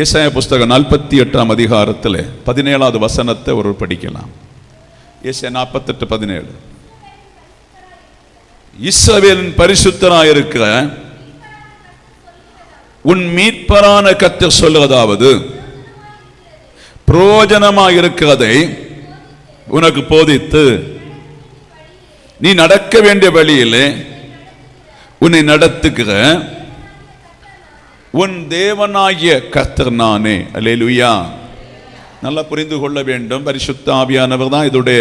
ஏசாயா புஸ்தகம் 48ஆம் அதிகாரத்தில் 17வது வசனத்தை ஒரு படிக்கலாம். ஏசாயா 48:17. இஸ்ரவேலின் பரிசுத்தராயிருக்கிற உன் மீட்பரான கர்த்தர் சொல்வதாவது, பிரயோஜனமாயிருக்கிறதை உனக்கு போதித்து நீ நடக்க வேண்டிய வழியிலே உன்னை நடத்துகிற உன் தேவனாகிய கர்த்தர் நானே. அல்லேலூயா. நல்லா புரிந்து கொள்ள வேண்டும். பரிசுத்த ஆவியானவர் தான் இதோடைய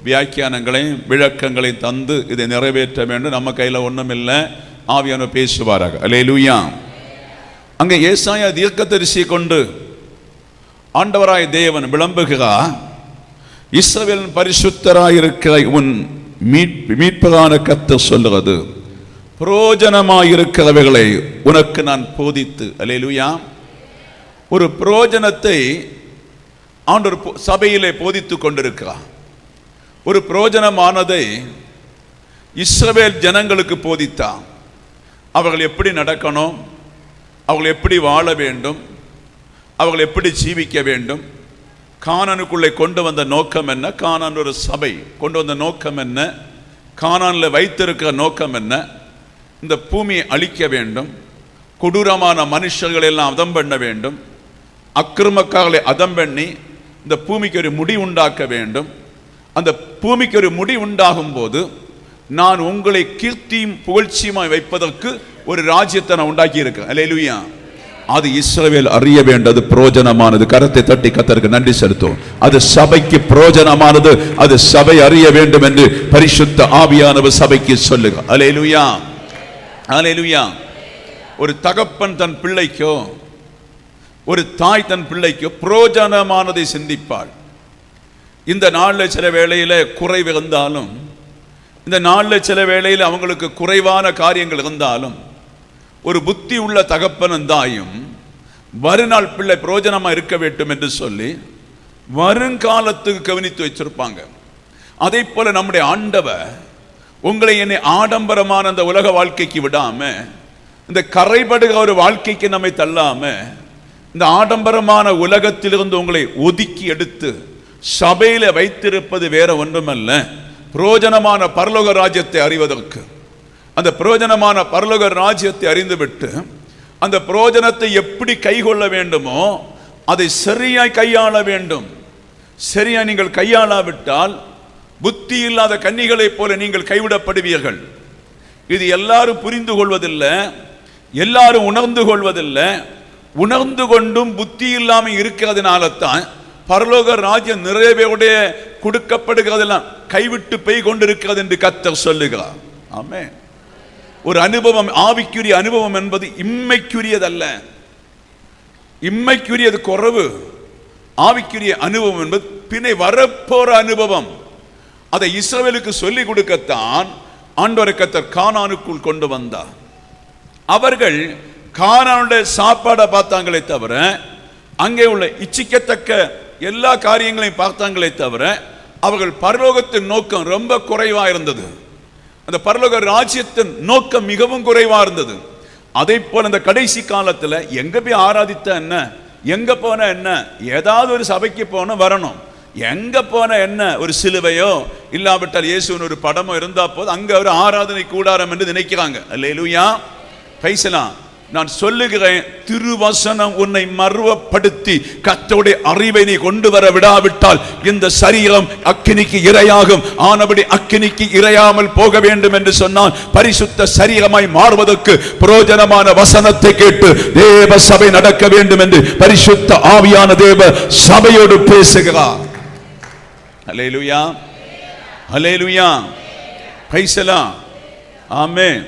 வியாக்கியானங்களையும் விளக்கங்களையும் தந்து இதை நிறைவேற்ற வேண்டும். நம்ம கையில் ஒன்றும் இல்லை, ஆவியானவர் பேசுவாராக. அல்லேலூயா. அங்கே ஏசாயா தீர்க்கதரிசி கொண்டு ஆண்டவராய் தேவன் விளம்புகிறார். இஸ்ரவேலின் பரிசுத்தராயிருக்கிற உன் மீட்பரான கர்த்தர் சொல்லுகிறது, பிரயோஜனமாயிருக்கிறவைகளை உனக்கு நான் போதித்து. அல்லேலூயா. ஒரு பிரயோஜனத்தை ஆண்டவர் சபையிலே போதித்து கொண்டிருக்கிறார். ஒரு பிரயோஜனமானதை இஸ்ரவேல் ஜனங்களுக்கு போதித்தார். அவர்கள் எப்படி நடக்கணும், அவர்கள் எப்படி வாழ வேண்டும், அவர்கள் எப்படி ஜீவிக்க வேண்டும், கானானுக்குள்ளே கொண்டு வந்த நோக்கம் என்ன, கானான் ஒரு சபை கொண்டு வந்த நோக்கம் என்ன, கானானில் வைத்திருக்கிற நோக்கம் என்ன, இந்த பூமியை அழிக்க வேண்டும், கொடூரமான மனுஷர்கள் எல்லாம் அதம் பண்ண வேண்டும், அக்கிரமக்காரர்களை அதம் பண்ணி இந்த பூமிக்கு ஒரு முடி உண்டாக்க வேண்டும். அந்த பூமிக்கு ஒரு முடி உண்டாகும் போது நான் உங்களை கீர்த்தியும் புகழ்ச்சியுமாய் வைப்பதற்கு ஒரு ராஜ்யத்தை நான் உண்டாக்கி இருக்கேன். அல்லேலூயா. அது இஸ்ரவேல் அறிய வேண்டது, பிரயோஜனமானது. கரத்தை தட்டி கர்த்தருக்கு நன்றி செலுத்தும். அது சபைக்கு பிரயோஜனமானது, அது சபை அறிய வேண்டும் என்று பரிசுத்த ஆவியானவர் சபைக்கு சொல்லுங்க. அல்லேலூயா. அல்லேலூயா. ஒரு தகப்பன் தன் பிள்ளைக்கோ, ஒரு தாய் தன் பிள்ளைக்கோ பிரயோஜனமானதை சிந்திப்பாள். இந்த நாளில் சில வேளையில் குறைவு இருந்தாலும், இந்த நாளில் சில வேளையில் அவங்களுக்கு குறைவான காரியங்கள் இருந்தாலும், ஒரு புத்தி உள்ள தகப்பனும் தாயும் வருநாள் பிள்ளை பிரயோஜனமாக இருக்க வேண்டும் என்று சொல்லி வருங்காலத்துக்கு கவனித்து வச்சிருப்பாங்க. அதே போல நம்முடைய ஆண்டவர் உங்களை என்னை ஆடம்பரமான அந்த உலக வாழ்க்கைக்கு விடாம, இந்த கரைபடுகிற ஒரு வாழ்க்கைக்கு நம்மை தள்ளாம, இந்த ஆடம்பரமான உலகத்திலிருந்து உங்களை ஒதுக்கி எடுத்து சபையில வைத்திருப்பது வேற ஒன்றுமல்ல, பிரயோஜனமான பரலோக ராஜ்யத்தை அறிவதற்கு. அந்த பிரயோஜனமான பரலோக ராஜ்யத்தை அறிந்துவிட்டு அந்த பிரயோஜனத்தை எப்படி கைகொள்ள வேண்டுமோ அதை சரியாய் கையாள வேண்டும். சரியாய் நீங்கள் கையாளாவிட்டால் புத்தி இல்லாத கன்னிகளைப் போல நீங்கள் கைவிடப்படுவீர்கள். இது எல்லாரும் புரிந்து கொள்வதில்லை, எல்லாரும் உணர்ந்து கொள்வதில்லை. உணர்ந்து கொண்டும் புத்தி இல்லாமல் இருக்கிறதுனால தான் பரலோக ராஜ்யம் நிறைவேடைய கொடுக்கப்படுகிறதெல்லாம் கைவிட்டு போய் கொண்டிருக்கிறது என்று கர்த்தர் சொல்லுகிறார். ஆமென். ஒரு அனுபவம், ஆவிக்குரிய அனுபவம் என்பது இம்மைக்குரியதல்ல. இம்மைக்குரியது குறைவு. ஆவிக்குரிய அனுபவம் என்பது பின்னை வரப்போற அனுபவம். அதை இஸ்ரவேலுக்கு சொல்லிக் கொடுக்கத்தான் ஆண்டவர் கர்த்தர் கானானுக்குள் கொண்டு வந்தார். அவர்கள் கானானுடைய சாப்பாடை பார்த்தாங்களே தவிர, அங்கே உள்ள இச்சிக்கத்தக்க எல்லா காரியங்களையும் பார்த்தாங்களே தவிர, அவர்கள் பரலோகத்தின் நோக்கம் ரொம்ப குறைவா இருந்தது. அந்த பரலோக ராஜ்யத்தின் நோக்கம் மிகவும் குறைவா இருந்தது. அதே போல இந்த கடைசி காலத்துல எங்க போய் ஆராதித்த என்ன, எங்க போன என்ன, ஏதாவது ஒரு சபைக்கு போன வரணும், எங்க போன என்ன, ஒரு சிலுவையோ இல்லாவிட்டால் இயேசுவின் ஒரு படமோ இருந்தா போது அங்க ஒரு ஆராதனை கூடாரம் என்று நினைக்கிறாங்க. அல்லேலூயா. பேசலாம். நான் சொல்லுகிறேன், திருவசனம் உன்னை மர்வப்படுத்தி கர்த்தருடைய அறிவை நீ கொண்டு வர விடாவிட்டால் இந்த சரீரம் அக்கினிக்கு இரையாகும். ஆனபடி அக்கினிக்கு இரையாமல் போக வேண்டும் என்று சொன்னால் பரிசுத்த சரீரமாய் மாறுவதற்கு பிரயோஜனமான வசனத்தை கேட்டு தேவ சபை நடக்க வேண்டும் என்று பரிசுத்த ஆவியான தேவ சபையோடு பேசுகிறார். அல்லேலூயா. அல்லேலூயா. பேசலாம். ஆமென்.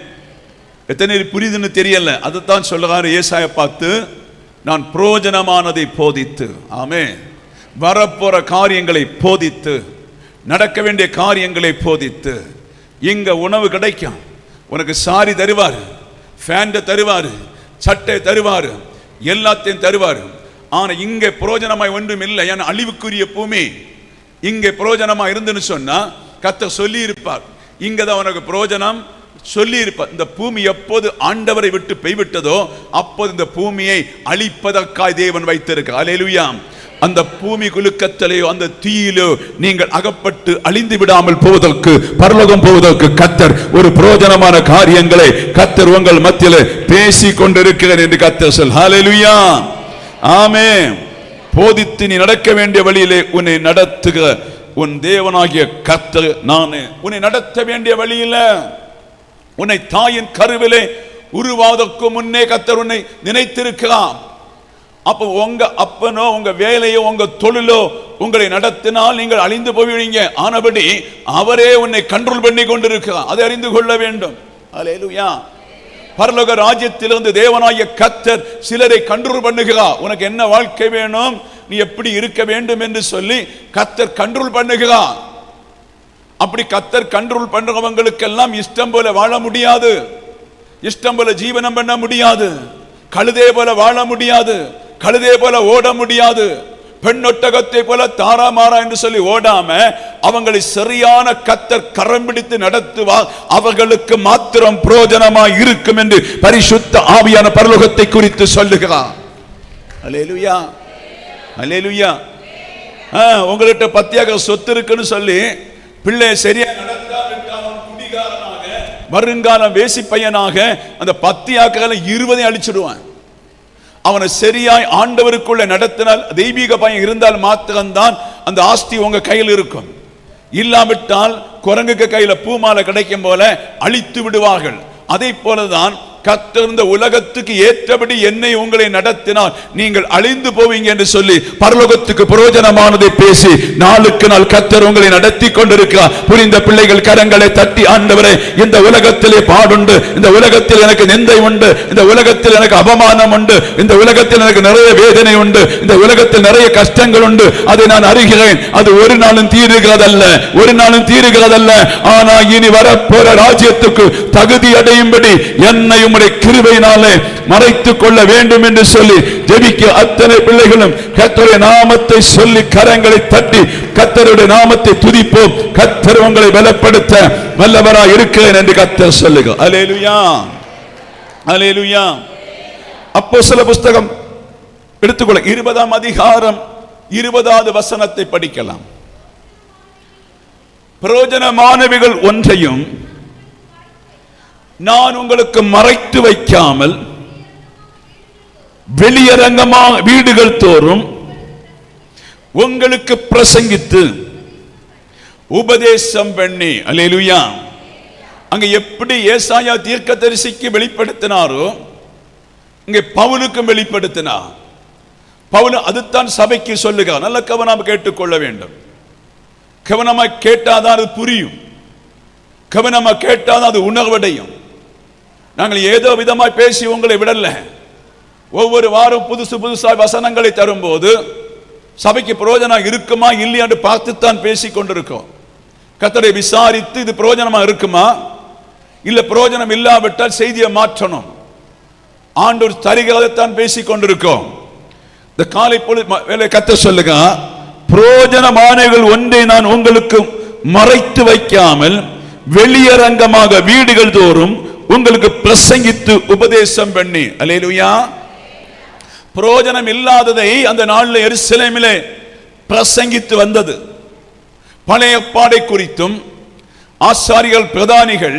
எத்தனை புரியுதுன்னு தெரியல. அதுதான் சொல்லுறாரு ஏசாயா பார்த்து, நான் பிரயோஜனமானதை போதித்து. ஆமென். வரப்போற காரியங்களை போதித்து, நடக்க வேண்டிய காரியங்களை போதித்து. இங்க உணவு கிடைக்கும், உனக்கு சாரி தருவார், ஃபேண்டை தருவார், சட்டை தருவார், எல்லாத்தையும் தருவார். ஆனா இங்கே பிரயோஜனமாய் ஒன்றும் இல்லை. ஏன்னா அழிவுக்குரிய பூமி. இங்கே பிரயோஜனமா இருந்துன்னு சொன்னா கர்த்தர் சொல்லி இருப்பார், இங்கதான் உனக்கு பிரயோஜனம், சொல்லி இருப்ப, இந்த பூமி எப்போது ஆண்டவரை விட்டு பெய்விட்டதோ அப்போது இந்த பூமியை அழிப்பதற்காய் தேவன் வைத்திருக்க. அல்லேலூயா. அந்த பூமி குலுக்கத்திலேயோ அந்த தீயிலோ நீங்கள் அகப்பட்டு அழிந்து விடாமல் போவதற்கு, பரலோகம் போவதற்கு கர்த்தர் ஒரு பிரயோஜனமான காரியங்களை கர்த்தர் உங்கள் மத்தியிலே பேசிக் கொண்டிருக்கிறார் என்று கர்த்தர் சொல். ஹல்லேலூயா, ஆமென். போதித்து நீ நடக்க வேண்டிய வழியிலே உன்னை நடத்துக உன் தேவனாகிய கர்த்தர் நானே. உன்னை நடத்த வேண்டிய வழியில, உன்னை தாயின் கருவிலே உருவாவதற்கு முன்னே கர்த்தர் உன்னை நினைத்திருக்கிறார். அப்ப உங்க அப்பனோ உங்க வேலையோ உங்க தொழிலோ உங்களை நடத்தினால் நீங்கள் அழிந்து போவீங்க. ஆனபடி அவரே உன்னை கண்ட்ரோல் பண்ணி கொண்டிருக்கிறார். அதை அறிந்து கொள்ள வேண்டும். அல்லேலூயா. பரலோக ராஜ்யத்திலிருந்து தேவனாகிய கர்த்தர் சிலரை கண்ட்ரோல் பண்ணுகிறார். உனக்கு என்ன வாழ்க்கை வேணும், நீ எப்படி இருக்க வேண்டும் என்று சொல்லி கர்த்தர் கண்ட்ரோல் பண்ணுகிறார். அப்படி கர்த்தர் கண்ட்ரோல் பண்றவங்களுக்கெல்லாம் இஷ்டம் போல வாழ முடியாது, இஷ்டம் போல ஜீவனம் பண்ண முடியாது, கழுதே போல வாழ முடியாது, கழுதே போல ஓட முடியாது, பெண்ணொட்டகத்தை போல தாராமாரா என்று சொல்லி ஓடாம அவங்களை சரியான கர்த்தர் கரம் பிடித்து நடத்துவார். அவர்களுக்கு மாத்திரம் பிரயோஜனமாய் இருக்கும் என்று பரிசுத்த ஆவியான பரலோகத்தை குறித்து சொல்லுகிறார். அல்லேலூயா, அல்லேலூயா. உங்கள்கிட்ட 10 ஏக்கர் சொத்து இருக்குன்னு சொல்லி பிள்ளை சரியா நடத்தாவிட்டால் குடிகாரனாக, வருங்காலம் வேசி பையனாக அந்த 10 ஏக்கரை 20 அழிச்சிடுவான். அவனை சரியாய் ஆண்டவருக்குள்ள நடத்தினால், தெய்வீக பயம் இருந்தால் மாத்திரம்தான் அந்த ஆஸ்தி உங்க கையில் இருக்கும். இல்லாவிட்டால் குரங்குக்கு கையில பூமாலை கிடைக்கும் போல அழித்து விடுவார்கள். அதை போலதான் கர்த்தர் இந்த உலகத்துக்கு ஏற்றபடி என்னை உங்களை நடத்தினால் நீங்கள் அழிந்து போவீங்க என்று சொல்லி பரலோகத்துக்கு பிரயோஜனமானதை பேசி நாளுக்கு நாள் கர்த்தர் உங்களை நடத்தி கொண்டிருக்கிறார். புரிந்த பிள்ளைகள் கரங்களை தட்டி, ஆண்டவரே இந்த உலகத்திலே பாடுண்டு, இந்த உலகத்தில் எனக்கு நிந்தை உண்டு, இந்த உலகத்தில் எனக்கு அவமானம் உண்டு, இந்த உலகத்தில் எனக்கு நிறைய வேதனை உண்டு, இந்த உலகத்தில் நிறைய கஷ்டங்கள் உண்டு, அதை நான் அறிகிறேன். அது ஒரு நாளும் தீருகிறதல்ல, ஒரு நாளும் தீருகிறதல்ல. ஆனா இனி வரப்போற ராஜ்யத்துக்கு தகுதி அடையும்படி என்னை உம்முடைய கிருபையினாலே மறைத்துக் கொள்ள வேண்டும் என்று சொல்லி ஜெபிக்க அத்தனை பிள்ளைகளும் கர்த்தருடைய நாமத்தை சொல்லி கரங்களை தட்டி கர்த்தருடைய நாமத்தை துதிப்போம். கர்த்தர் உங்களை பலப்படுத்த வல்லவராய் இருக்கிறேன் என்று கர்த்தர் சொல்லுங்க. அல்லேலூயா, அல்லேலூயா. அப்போஸ்தலர் புத்தகம் எடுத்துக்கொள்ள 20ஆம் அதிகாரம் 20வது வசனத்தை படிக்கலாம். பிரயோஜனமானவைகள் ஒன்றையும் நான் உங்களுக்கு மறைத்து வைக்காமல் வெளியரங்கமாக வீடுகள் தோறும் உங்களுக்கு பிரசங்கித்து உபதேசம் பண்ணி. அல்லேலூயா. அங்க எப்படி ஏசாயா தீர்க்கதரிசிக்கு வெளிப்படுத்தினாரோ இங்கே பவுலுக்கும் வெளிப்படுத்தினார். பவுல் அதுதான் சபைக்கு சொல்லுகிறார். நல்ல கவனமாக கேட்டுக்கொள்ள வேண்டும். கவனமாக கேட்டாதான் அது புரியும், கவனமாக கேட்டாதான் அது உணர்வடையும். நாங்கள் ஏதோ விதமாய் பேசி உங்களை விடல. ஒவ்வொரு வாரம் புதுசு புதுசாக வசனங்களை தரும்போது சபைக்கு பிரயோஜனம் இருக்குமா இல்லையா என்று பார்த்துத்தான் பேசிக் கொண்டிருக்கோம். கர்த்தரை விசாரித்து இது பிரயோஜனமா இருக்குமா, இல்ல பிரயோஜனம் இல்லாவிட்டால் செய்தியை மாற்றணும். ஆண்டவர் தருகிறதைத்தான் பேசிக் கொண்டிருக்கோம். இந்த காலை பொழுது கர்த்தர் சொல்லுங்க, பிரயோஜனமானவைகள் ஒன்றை நான் உங்களுக்கு மறைத்து வைக்காமல் வெளியரங்கமாக வீடுகள் தோறும் உங்களுக்கு பிரசங்கித்து உபதேசம் பண்ணி. அல்லேலூயா. பிரயோஜனம் இல்லாததை அந்த நாளில் எருசலேமிலே பிரசங்கித்து வந்தது. பழைய பாடை குறித்தும் ஆசாரிகள் பிரதானிகள்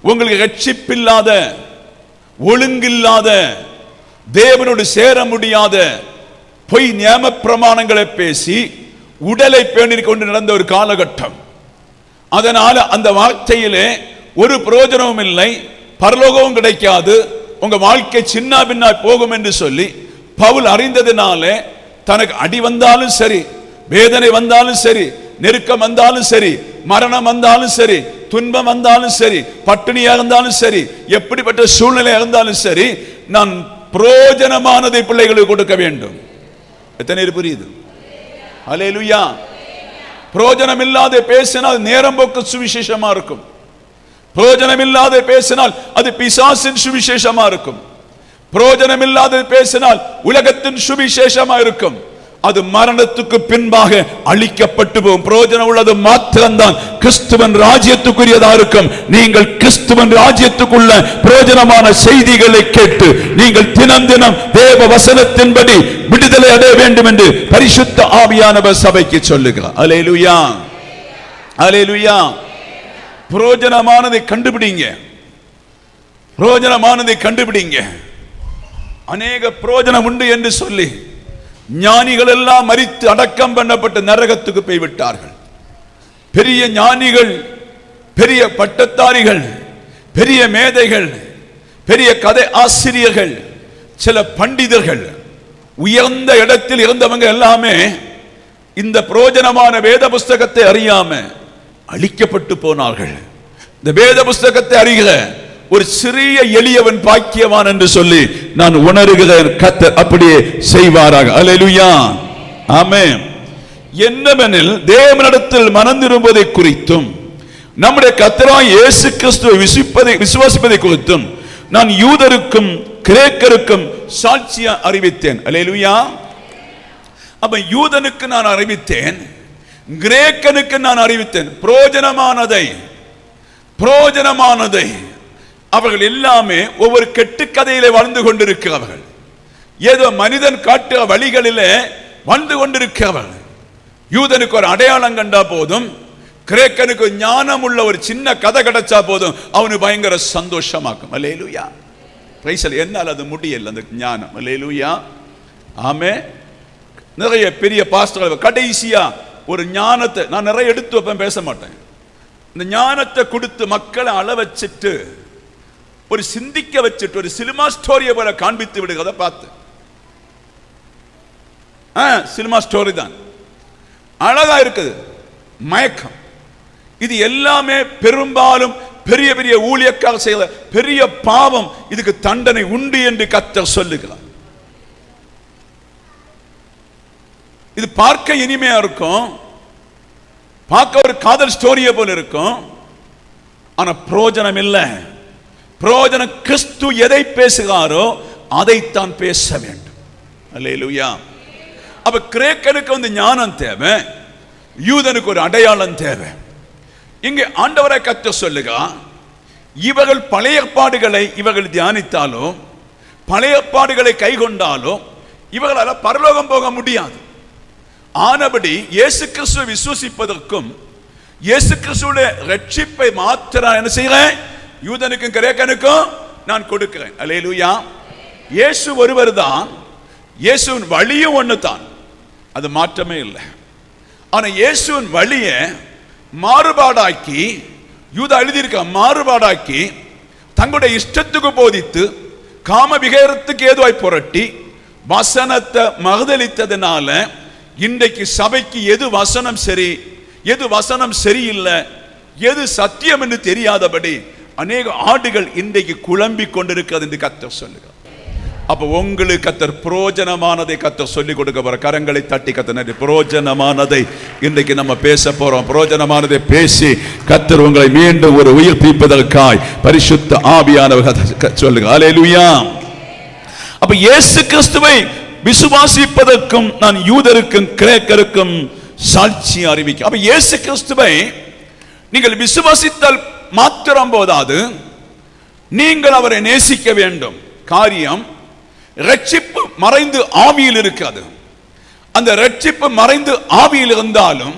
உங்களுக்கு ரட்சிப்பில்லாத, ஒழுங்கில்லாத, தேவனோடு சேர முடியாத பொய் நியம பிரமாணங்களை பேசி உடலை பேணிக் கொண்டு நடந்த ஒரு காலகட்டம். அதனால அந்த வார்த்தையிலே ஒரு பிரயோஜனமும் இல்லை, பரலோகமும் கிடைக்காது, உங்க வாழ்க்கை சின்ன பின்னா போகும் என்று சொல்லி பவுல் அறிந்ததினாலே தனக்கு அடி வந்தாலும் சரி, வேதனை வந்தாலும் சரி, நெருக்கம் வந்தாலும் சரி, மரணம் வந்தாலும் சரி, துன்பம் வந்தாலும் சரி, பட்டினியாக இருந்தாலும் சரி, எப்படிப்பட்ட சூழ்நிலை இருந்தாலும் சரி, நான் பிரயோஜனமானதை பிள்ளைகளுக்கு கொடுக்க வேண்டும். எத்தனை புரியுது? அல்லேலூயா. பிரயோஜனம் இல்லாத பேசினால் நேரம் போக்கு சுவிசேஷமா இருக்கும். பிரயோஜனம் இல்லாத பேசினால் அது பிசாசின் சுவிசேஷமா இருக்கும். பிரயோஜனம் இல்லாத பேசினால் உலகத்தின் சுவிசேஷமா இருக்கும். அது மரணத்துக்கு பின்பாக அழிக்கப்பட்டு போகும். பிரயோஜனம் உள்ளது மாத்திரம்தான் கிறிஸ்துவன் ராஜ்யத்துக்குரியதா இருக்கும். நீங்கள் கிறிஸ்துவன் ராஜ்யத்துக்குள்ள பிரயோஜனமான செய்திகளை கேட்டு நீங்கள் தினம் தினம் தேவ வசனத்தின்படி விடுதலை அடைய வேண்டும் என்று பரிசுத்த ஆவியானவர் சபைக்கு சொல்லுகிறார். அல்லேலூயா, அல்லேலூயா. பிரயோஜனமானதை கண்டுபிடிங்க, பிரயோஜனமானதை கண்டுபிடிங்க. அநேக பிரயோஜனம் உண்டு என்று சொல்லி ஞானிகள் எல்லாம் மரித்து அடக்கம் பண்ணப்பட்ட நரகத்துக்கு போய்விட்டார்கள். பெரிய ஞானிகள், பெரிய பட்டத்தாரிகள், பெரிய மேதைகள், பெரிய கதை ஆசிரியர்கள், சில பண்டிதர்கள், உயர்ந்த இடத்தில் இருந்தவங்க எல்லாமே இந்த பிரயோஜனமான வேத புஸ்தகத்தை அறியாம அழிக்கப்பட்டு போனார்கள். இந்த வேத புஸ்தகத்தை அறிகிற ஒரு சிறிய எளியவன் பாக்கியவான் என்று சொல்லி நான் உணர்கிறேன். கர்த்தர் அப்படியே செய்வாராக. அல்லேலூயா, ஆமென். என்னவெனில் தேவனிடத்தில் மனம் திரும்புவதை குறித்தும் நம்முடைய கர்த்தராகிய இயேசு கிறிஸ்துவை விசுவாசிப்பதை குறித்தும் நான் யூதருக்கும் கிரேக்கருக்கும் சாட்சியா அறிவித்தேன். அல்லேலூயா. அப்ப யூதனுக்கு நான் அறிவித்தேன், கிரேக்கனுக்கு நான் அறிவித்தேன். பிரயோஜனமானதை அவர்கள் எல்லாமே ஒவ்வொரு கெட்டுக்கதையிலே வாழ்ந்து கொண்டிருக்கிறவர்கள். ஏதோ மனிதன் காட்டுற வழிகளிலே வாழ்ந்து கொண்டிருக்கிறவர்கள். யூதனுக்கு ஒரு அடையாளம் கண்டா போதும், கிரேக்கனுக்கு ஞானம் உள்ள ஒரு சின்ன கதை கிடைச்சா போதும் அவனுக்கு பயங்கர சந்தோஷமாக்கும். அல்லேலூயா, பிரைஸ். என்னால் அது முடியல அந்த ஞானம். அல்லேலூயா, ஆமே. நிறைய பெரிய பாஸ்டர்கள் கடைசியா ஒரு ஞானத்தை நான் நிறைய எடுத்து வைப்பேன், பேச மாட்டேன். இந்த ஞானத்தை கொடுத்து மக்களை அள வச்சுட்டு ஒரு சிந்திக்க வச்சுட்டு ஒரு சினிமா ஸ்டோரியை போல காண்பித்து விடுகிறத பார்த்து, சினிமா ஸ்டோரி தான் அழகா இருக்குது, மயக்கம். இது எல்லாமே பெரும்பாலும் பெரிய பெரிய ஊழியக்காக செய்த பெரிய பாவம். இதுக்கு தண்டனை உண்டு என்று கர்த்தர் சொல்லுகிறார். இது பார்க்க இனிமையா இருக்கும், பார்க்க ஒரு காதல் ஸ்டோரியை போல இருக்கும், ஆனா பிரயோஜனம் இல்லை. பிரயோஜனம் கிறிஸ்து எதை பேசுகிறாரோ அதைத்தான் பேச வேண்டும். அல்லேலூயா. அப்ப கிரேக்கனுக்கு வந்து ஞானம் தேவை, யூதனுக்கு ஒரு அடையாளம் தேவை. இங்கே ஆண்டவரை கர்த்தர் சொல்லுக, இவர்கள் பழைய ஏற்பாடுகளை இவர்கள் தியானித்தாலோ பழைய ஏற்பாடுகளை கைக்கொண்டாலோ இவர்களால் பரலோகம் போக முடியாது. ஆனபடி இயேசு கிறிஸ்துவை விசுவாசிப்பதற்கும் இயேசு கிறிஸ்துவுடைய ரட்சிப்பை மாத்திரம் என்ன செய்கிறேன், யூதனுக்கும் கிரேக்கனுக்கும் நான் கொடுக்கிறேன். அல்லேலூயா. இயேசு ஒருவர் தான், இயேசுவின் வழியும் ஒன்று தான், அது மாற்றமே இல்லை. ஆனா இயேசுவின் வழியை மாறுபாடாக்கி யூதா எழுதியிருக்க மாறுபாடாக்கி தங்களுடைய இஷ்டத்துக்கு போதித்து காம விகாரத்துக்கு ஏதுவாய் புரட்டி வசனத்தை மறுதலித்ததுனால இன்றைக்கு சபைக்கு எது வசனம் சரி, எது வசனம் சரியில்லை, எது சத்தியம் என்று தெரியாதபடி அநேக ஆடுகள் இன்றைக்கு குழம்பி கொண்டிருக்கிறது என்று கர்த்தர் சொல்லுகிறார். அப்ப உங்களுக்கு கர்த்தர் பிரயோஜனமானதை கர்த்தர் சொல்லிக் கொடுக்க போற. கரங்களை தட்டி கர்த்தர் பிரயோஜனமானதை இன்றைக்கு நம்ம பேச போறோம். பிரயோஜனமானதை பேசி கர்த்தர் உங்களை மீண்டும் ஒரு உயிர்ப்பிப்பதற்காய் பரிசுத்த ஆவியானவர் சொல்லுங்க. அல்லேலூயா. அப்ப இயேசு கிறிஸ்துவை விசுவாசிப்பதற்கும் நான் யூதருக்கும் கிரேக்கருக்கும் சாட்சி அறிவிக்க. அப்ப இயேசு கிறிஸ்துவை நீங்கள் விசுவாசித்தால் மாத்திரம் போதாது, நீங்கள் அவரை நேசிக்க வேண்டும். காரியம் ரட்சிப்பு மறைந்து ஆவியில் இருக்காது. அந்த ரட்சிப்பு மறைந்து ஆவியில் இருந்தாலும்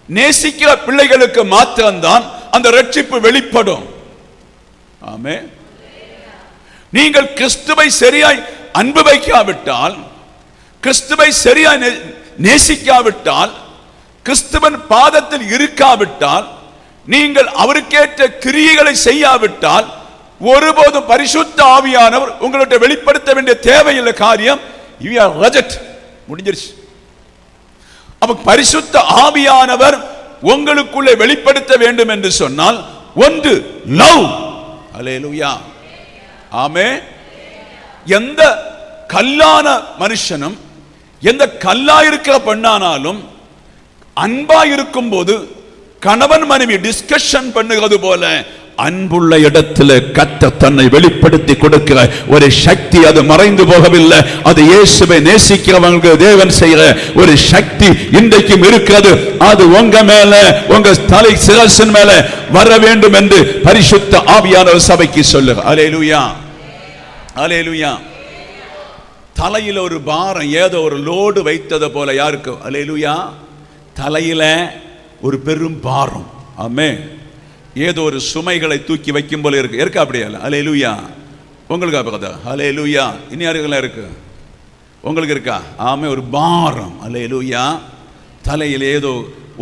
நேசிக்கிற பிள்ளைகளுக்கு மாத்திரம்தான் அந்த ரட்சிப்பு வெளிப்படும். ஆமென். நீங்கள் கிறிஸ்துவை சரியாய் அன்பு வைக்காவிட்டால், கிறிஸ்துவை சரியாய் நேசிக்காவிட்டால், கிறிஸ்துவன் பாதத்தில் இருக்காவிட்டால், நீங்கள் அவருக்கேற்ற கிரியைகளை செய்யாவிட்டால் ஒருபோதும் பரிசுத்த ஆவியானவர் உங்கள்கிட்ட வெளிப்படுத்த வேண்டிய தேவையில்லை. காரியம் முடிஞ்சிருச்சு. அப்ப பரிசுத்த ஆவியானவர் உங்களுக்குள்ளே வெளிப்படுத்த வேண்டும் என்று சொன்னால் ஒன்று லவ். அல்லேலூயா, ஆமென். எந்த கல்லான மனுஷனும் எந்த கல்லா இருக்கிற பெண்ணானாலும் அன்பா இருக்கும் போது கணவன் மனைவி டிஸ்கஷன் பண்ணுகிறது போல அன்புள்ள இடத்துல கர்த்தர் தன்னை வெளிப்படுத்தி கொடுக்கிற ஒரு சக்தி. அது மறைந்து போகவில்லை. அது இயேசுவை நேசிக்கிறவங்களுக்கு தேவன் செய்கிற ஒரு சக்தி இன்றைக்கும் இருக்கிறது. அது உங்க மேல, உங்க தலை சிரசின் மேல வர வேண்டும் என்று பரிசுத்த ஆவியானவர் சபைக்கு சொல்லுங்க. அல்லேலூயா, அல்லேலூயா. தலையில ஒரு பாரம், ஏதோ ஒரு லோடு வைத்தது போல யாருக்கு? அல்லேலூயா. தலையில ஒரு பெரும் பாரம், ஆமென். ஏதோ ஒரு சுமைகளை தூக்கி வைக்கும் போல இருக்கு. அப்படியா? அல்லேலூயா. உங்களுக்கு அப்பா, அல்லேலூயா. இனி யாருக்கெல்லாம் இருக்கு? உங்களுக்கு இருக்கா? ஆமே, ஒரு பாரம். அல்லேலூயா. தலையில் ஏதோ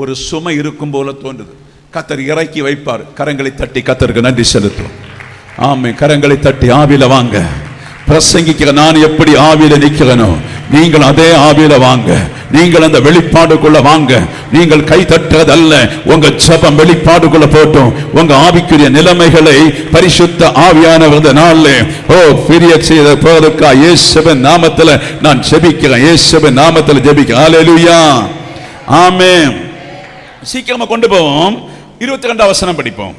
ஒரு சுமை இருக்கும் போல தோன்றுது. கர்த்தர் இறக்கி வைப்பார். கரங்களை தட்டி கர்த்தருக்கு நன்றி செலுத்தும். ஆமே, கரங்களை தட்டி ஆவியில வாங்க. பிரசங்கிக்கிற நான் எப்படி ஆவியில நிக்கிறேனோ நீங்கள் அதே ஆவியில வாங்க. நீங்கள் அந்த வெளிப்பாடுக்குள்ள வாங்க. நீங்கள் கை தட்டுறதல்ல, உங்க ஜெபம் வெளிப்பாடுக்குள்ள போட்டும். உங்க ஆவிக்குரிய நிலைமைகளை பரிசுத்த ஆவியானவர் நாளிலே பிரிய செய்த போறதுக்கா இயேசுவின் நாமத்தில் நான் ஜெபிக்கிறேன். இயேசுவின் நாமத்தில் ஜெபிக்கிறேன். அல்லேலூயா, ஆமென். சீக்கிரமா கொண்டு போவோம். 22 வசனம் படிப்போம்.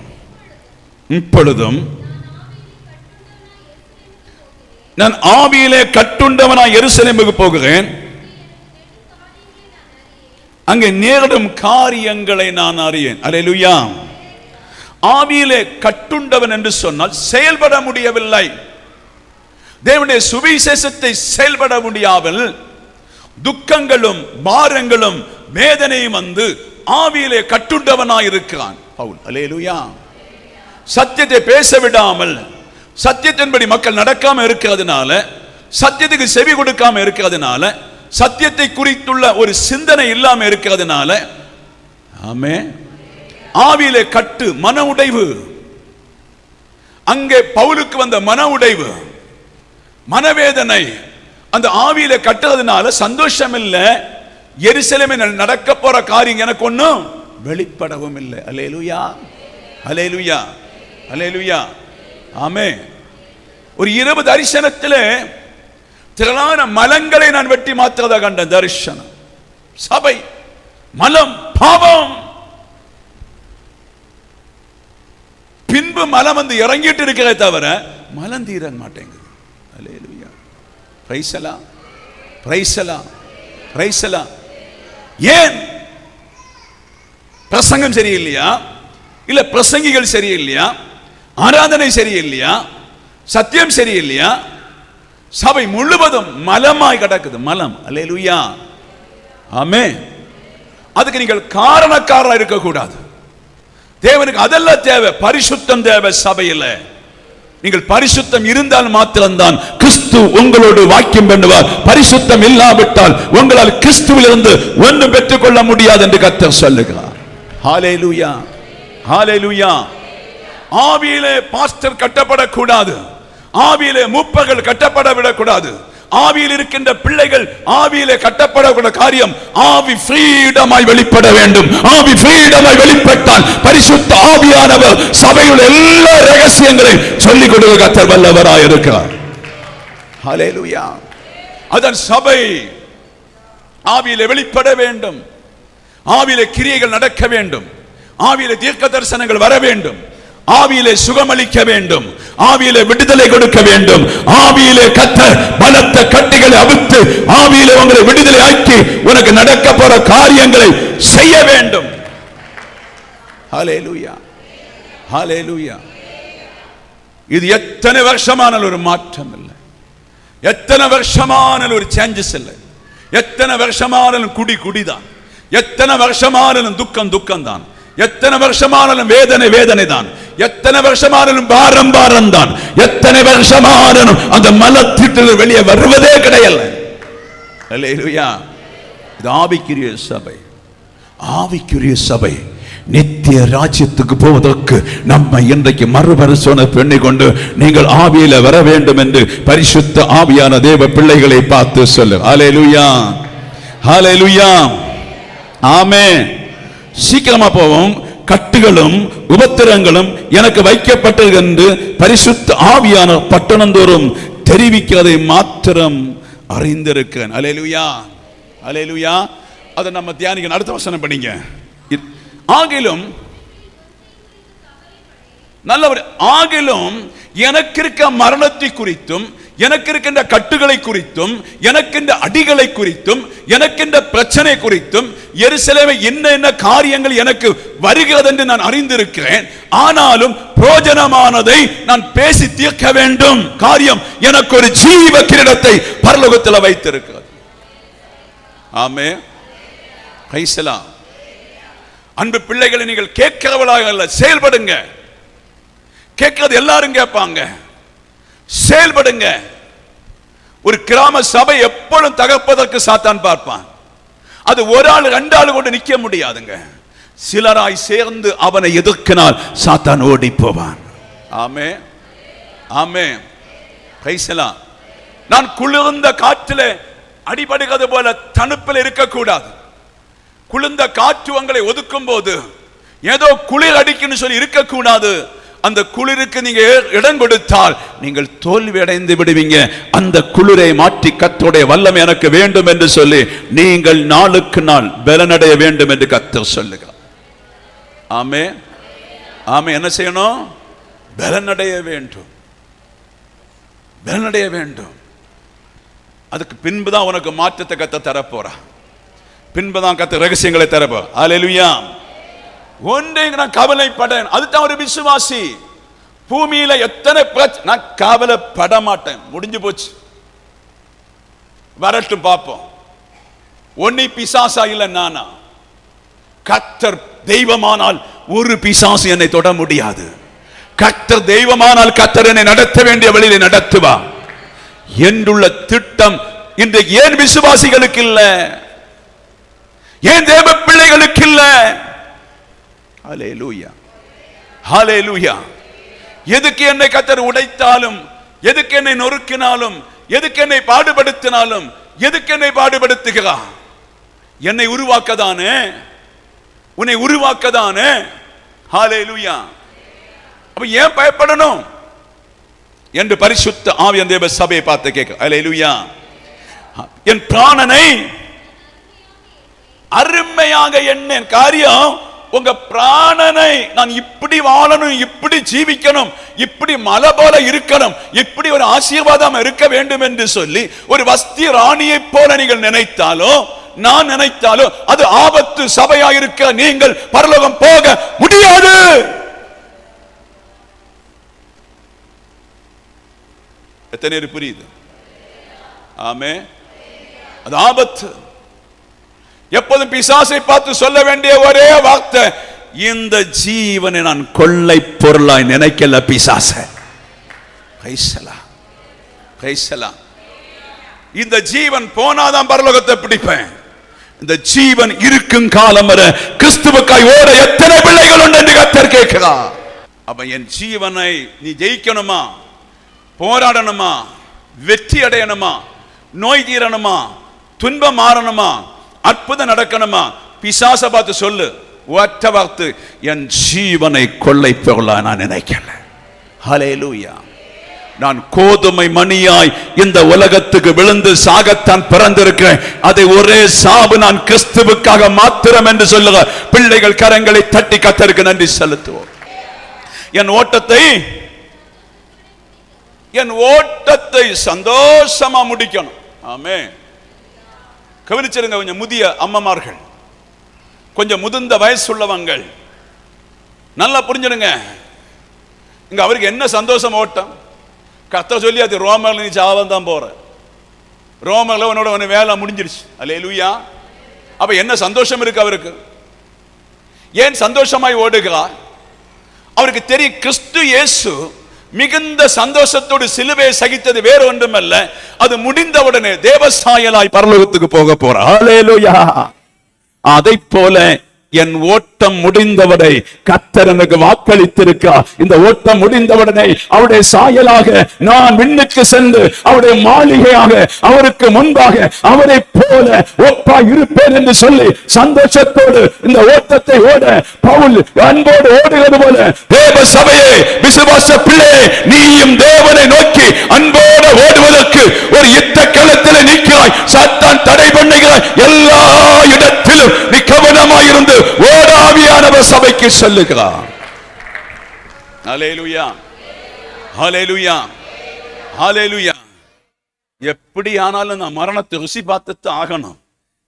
இப்பொழுதும் நான் ஆவியிலே கட்டுண்டவனாய் எருசலேமுக்கு போகிறேன். அங்கே நேரிடும் காரியங்களை நான் அறியேன். அல்லேலூயா. ஆவியிலே கட்டுண்டவன் என்று சொன்னால் செயல்பட முடியவில்லை. தேவனுடைய சுவிசேஷத்தை செயல்பட முடியாமல் துக்கங்களும் பாரங்களும் வேதனையும் வந்து ஆவியிலே கட்டுண்டவனாய் இருக்கிறான் பவுல். அல்லேலூயா. சத்தியத்தை பேச விடாமல், சத்தியத்தின்படி மக்கள் நடக்காம இருக்கிறதுனால, சத்தியத்துக்கு செவி கொடுக்காம இருக்கிறதுனால, சத்தியத்தை குறித்துள்ள ஒரு சிந்தனை இல்லாம இருக்கிறதுனால, ஆமே, ஆவியிலே கட்டு, மன உடைவு. அங்கே பவுலுக்கு வந்த மன உடைவு, மனவேதனை, அந்த ஆவியிலே கட்டுறதுனால சந்தோஷம் இல்லை. எருசலேமில் நடக்க போற காரியம் எனக்கு ஒன்றும் வெளிப்படவும் இல்லை. அல்லேலூயா, அல்லேலூயா, அல்லேலூயா. ஆமே. ஒரு 20 தரிசனத்தில் திரளான மலங்களை நான் வெட்டி மாற்றத கண்ட தரிசனம். சபை மலம், பாவம். பின்பு மலம் வந்து இறங்கிட்டு இருக்கிறத தவிர மலம் தீர மாட்டேங்குது. அல்லேலூயா, பிரைஸ் எல்லாம், பிரைஸ் எல்லாம், பிரைஸ் எல்லாம். ஏன்? பிரசங்கம் சரியில்லையா? இல்ல பிரசங்கிகள் சரியில்லையா? ஆராதனை சரியில்லையா? சத்தியம் சரியில்லையா? சபை முழுவதும் மலமாய் கிடக்குது. மலம். அல்லேலூயா, ஆமென். அதுக்கு நீங்கள் காரணக்காரராக இருக்கக்கூடாது. தேவனுக்கு அதெல்லாம் தேவை. பரிசுத்தம் தேவை. சபையில் நீங்கள் பரிசுத்தம் இருந்தால் மாத்திரம்தான் கிறிஸ்து உங்களோடு வாக்கியம் பண்ணுவார். பரிசுத்தம் இல்லாவிட்டால் உங்களால் கிறிஸ்துவில் இருந்து ஒன்றும் பெற்றுக் கொள்ள முடியாது என்று கர்த்தர் சொல்லுகிறார். ஹல்லேலூயா, ஹல்லேலூயா. ஆவியிலே பாஸ்டர் கட்டப்படக்கூடாது. ஆவியிலே மூப்பர்கள் கட்டப்பட விடக்கூடாது. ஆவியில் இருக்கின்ற பிள்ளைகள் ஆவியிலே கட்டப்படக்கூட காரியம் ஆவி ஃப்ரீடமாய் வெளிப்பட வேண்டும். ஆவி ஃப்ரீடமாய் வெளிப்பட்டால் பரிசுத்த ஆவியானவர் சபையில் எல்லா ரகசியங்களையும் சொல்லிக் கொடுக்க கர்த்தர் வல்லவராய் இருக்கிறார். ஹல்லேலூயா. அதன் சபை ஆவியிலே வெளிப்பட வேண்டும். ஆவியிலே கிரியைகள் நடக்க வேண்டும். ஆவியிலே தீர்க்க தரிசனங்கள் வர வேண்டும். ஆவியிலே சுகமளிக்க வேண்டும். ஆவியிலே விடுதலை கொடுக்க வேண்டும். ஆவியிலே கர்த்தர் பலத்த கட்டிகளை அவிழ்த்து ஆவியிலே உங்களை விடுதலை ஆக்கி உனக்கு நடக்க போற காரியங்களை செய்ய வேண்டும். ஹல்லேலூயா, ஹல்லேலூயா. இது எத்தனை வருஷமான ஒரு மாற்றம் இல்லை. எத்தனை வருஷமான ஒரு சேஞ்சஸ் இல்லை. எத்தனை வருஷமானாலும் குடிதான். எத்தனை வருஷமானாலும் துக்கம் தான். எத்தனை வருஷமானாலும் வேதனை தான். எத்தனை வருஷமானாலும் பாரம் தான். எத்தனை வருஷமானாலும் அந்த மலத்திட்டு வெளியே வருவதே கிடையாது. அல்லேலூயா. இது ஆவிக்குரிய சபை. ஆவிக்குரிய சபை நித்திய ராஜ்யத்துக்கு போவதற்கு நம்ம இன்றைக்கு மறுபரிசோதனை பண்ணி கொண்டு நீங்கள் ஆவியில வர வேண்டும் என்று பரிசுத்த ஆவியான தேவ பிள்ளைகளை பார்த்து சொல்லு. ஹல்லேலூயா, ஹல்லேலூயா, ஆமென். சீக்கிரமா போவோம். கட்டுகளும் உபத்திரங்களும் எனக்கு வைக்கப்பட்டது என்று பரிசுத்த ஆவியான பட்டணந்தோறும் தெரிவிக்கிறதை மாத்திரம் அறிந்திருக்கிறேன். அல்லேலூயா, அல்லேலூயா. அதை நம்ம தியானிக்க. அடுத்த வசனம் படிங்க. ஆகிலும் நல்லவர். ஆகிலும் எனக்கு இருக்க மரணத்தை குறித்தும், எனக்கு இருக்கின்ற கட்டுகளை குறித்தும், எனக்கின்ற அடிகளை குறித்தும், எனக்கின்ற பிரச்சனை குறித்தும், எருசலேமை என்ன காரியங்கள் எனக்கு வருகிறது என்று நான் அறிந்திருக்கிறேன். ஆனாலும் பிரயோஜனமானதை நான் பேசி தீர்க்க வேண்டும். காரியம் எனக்கு ஒரு ஜீவ கிரீடத்தை பரலோகத்தில் வைத்திருக்கிறது. ஆமென். கைசலாம். அன்பு பிள்ளைகளை, நீங்கள் கேட்கிறவளாக அல்ல, செயல்படுங்க. கேட்கிறது எல்லாரும் கேட்பாங்க, செயல்படுங்க. ஒரு கிராம சபை எப்பொழுதும் தகர்ப்பதற்கு சாத்தான் பார்ப்பான். அது ஒரு ஆள் ரெண்டு ஆள் கொண்டு நிக்க முடியாதுங்க. சிலராய் சேர்ந்து அவனை எதிர்க்கினால் சாத்தான் ஓடி போவான். ஆமென், ஆமென். கைசலாம். நான் குளிர்ந்த காற்றிலே அடிபடுகிறது போல தணுப்பில் இருக்கக்கூடாது. குளிர்ந்த காற்று உங்களை ஒதுக்கும் போது ஏதோ குளிர் அடிக்குன்னு சொல்லி இருக்கக்கூடாது. அந்த குளிருக்கு நீங்க இடம் கொடுத்தால் நீங்கள் தோல்வி அடைந்து விடுவீங்க. அந்த குளிரை மாற்றி கர்த்தருடைய வல்லமை எனக்கு வேண்டும் என்று சொல்லி நீங்கள் நாளுக்கு நாள் பலனடைய வேண்டும் என்று கர்த்தர் சொல்லுகிறார். ஆமென், ஆமென். என்ன செய்யணும்? பலனடைய வேண்டும், பலனடைய வேண்டும். அதுக்கு பின்புதான் உனக்கு மாற்றத்தை கர்த்தர் தரப்போறா. பின்புதான் கர்த்தர் ரகசியங்களை தரப்போ. அல்லேலூயா. ஒன்றை நான் கவலைப்படேன். அதுதான் ஒரு விசுவாசி. பூமியில எத்தனை நான் கவலைப்பட மாட்டேன். முடிஞ்சு போச்சு, வரட்டும் பார்ப்போம். ஒன்னி பிசாசா இல்ல நானா? கர்த்தர் தெய்வமானால் ஒரு பிசாசு என்னை தொட முடியாது. கர்த்தர் தெய்வமானால் கர்த்தர் என்னை நடத்த வேண்டிய வழியில நடத்துவா என்றுள்ள திட்டம் இன்றைக்கு ஏன் விசுவாசிகளுக்கு இல்ல? ஏன் தேவ பிள்ளைகளுக்கு இல்ல? ஹல்லேலூயா, ஹல்லேலூயா. எதுக்கு என்னை கர்த்தர் உடைத்தாலும், எதுக்கு என்னை நொறுக்கினாலும், எதுக்கு என்னை பாடுபடுத்தினாலும், எதுக்கு என்னை பாடுபடுத்துகிறார்? என்னை உருவாக்கதானே, உன்னை உருவாக்கதானே. ஹல்லேலூயா. அப்ப ஏன் பயப்படணும் என்று பரிசுத்த ஆவியானவர் தேவ சபையை பார்த்து கேட்க. ஹல்லேலூயா. என் பிராணனை அருமையாக எண்ணேன். காரியம், உங்க பிராணனை நான் இப்படி வாழணும், இப்படி ஜீவிக்கணும், இப்படி மலை போல இருக்கணும், இப்படி ஒரு ஆசீர்வாதம் இருக்க வேண்டும் என்று சொல்லி ஒரு வஸ்தி ராணியை போல நீங்கள் நினைத்தாலோ, நான் நினைத்தாலோ அது ஆபத்து. சபையாயிருக்க நீங்கள் பரலோகம் போக முடியாது. எத்தனை பேர் புரியுது? ஆமென். அது ஆபத்து. எப்போதும் பிசாசை பார்த்து சொல்ல வேண்டிய ஒரே வார்த்தை, இந்த ஜீவனை நான் கொள்ளை பொருளாய் நினைக்கல பிசாச. இந்த ஜீவன் போனாதான் பரலோகத்தை பிடிப்பேன். இந்த ஜீவன் இருக்கும் காலம் வரை கிறிஸ்துவுக்காய் ஓட எத்தனை பிள்ளைகள் உண்டு என்று கர்த்தர் கேட்கிறார். அப்ப என் ஜீவனை நீ ஜெயிக்கணுமா, போராடணுமா, வெற்றி அடையணுமா, நோய் தீரணுமா, துன்பம் மாறணுமா, அற்புதம் நடக்கணுமா, பிசாச பார்த்து சொல்லு ஒற்ற வார்த்தை, என் ஜீவனை கொள்ளை பொருளா நான் நினைக்கல. ஹல்லேலூயா. நான் கோதுமை மணியாய் இந்த உலகத்துக்கு விழுந்து சாகத்தான் பிறந்திருக்கிறேன். அதை ஒரே சாவு நான் கிறிஸ்துவுக்காக மாத்திரம் என்று சொல்லுங்க. பிள்ளைகள் கரங்களை தட்டி கர்த்தருக்கு நன்றி செலுத்துவோம். என் ஓட்டத்தை சந்தோஷமா முடிக்கணும். ஆமென். கவனிச்சிருங்க. கொஞ்சம் முதிய அம்மமார்கள், கொஞ்சம் முதிர்ந்த வயசுள்ளவங்க நல்லா புரிஞ்சிடுங்க. இங்க அவருக்கு என்ன சந்தோஷம்? ஓட்டம். கர்த்தர் சொல்லி அது ரோமர்ல நீ சாவம் தான் போற, ரோமர்ல உன்னோட வேலை முடிஞ்சிருச்சு. அல்லேலூயா. அப்ப என்ன சந்தோஷம் இருக்கு அவருக்கு? ஏன் சந்தோஷமாய் ஓடுகிறார்? அவருக்கு தெரியும் கிறிஸ்து இயேசு மிகுந்த சந்தோஷத்தோடு சிலுவையை சகித்தது வேற ஒன்றுமல்ல, அது முடிந்தவுடனே தேவசாயலாய் பரலோகத்துக்கு போக போறார். ஹல்லேலூயா. அதைப் போல என் ஓட்டம் முடிந்தவரை கர்த்தர் எனக்கு வாக்களித்திருக்கிறார். இந்த ஓட்டம் முடிந்தவுடனே அவருடைய சாயலாக நான் விண்ணுக்கு சென்று அவருடைய மாளிகையாக அவருக்கு முன்பாக அவரை போல ஒப்பா இருப்பேன் என்று சொல்லி சந்தோஷத்தோடு இந்த ஓட்டத்தை ஓட பவுல் அன்போடு ஓடுகிறது போல தேவ சபையே, விசுவாச பிள்ளையே, நீயும் தேவனை நோக்கி அன்போடு ஓடுவதற்கு ஒரு யுத்த களத்தில் நிற்கிறாய். சாத்தான் தடை பண்ணுகிறாய். எல்லா இடத்திலும் நீ கவனமாயிருந்து ஓடாவியானவர் சபைக்கு சொல்லுகிறார். ஹல்லேலூயா, ஹல்லேலூயா, ஹல்லேலூயா. எப்படி ஆனாலும் நான் மரணத்தை ருசி பார்த்துட்டு ஆகணும்.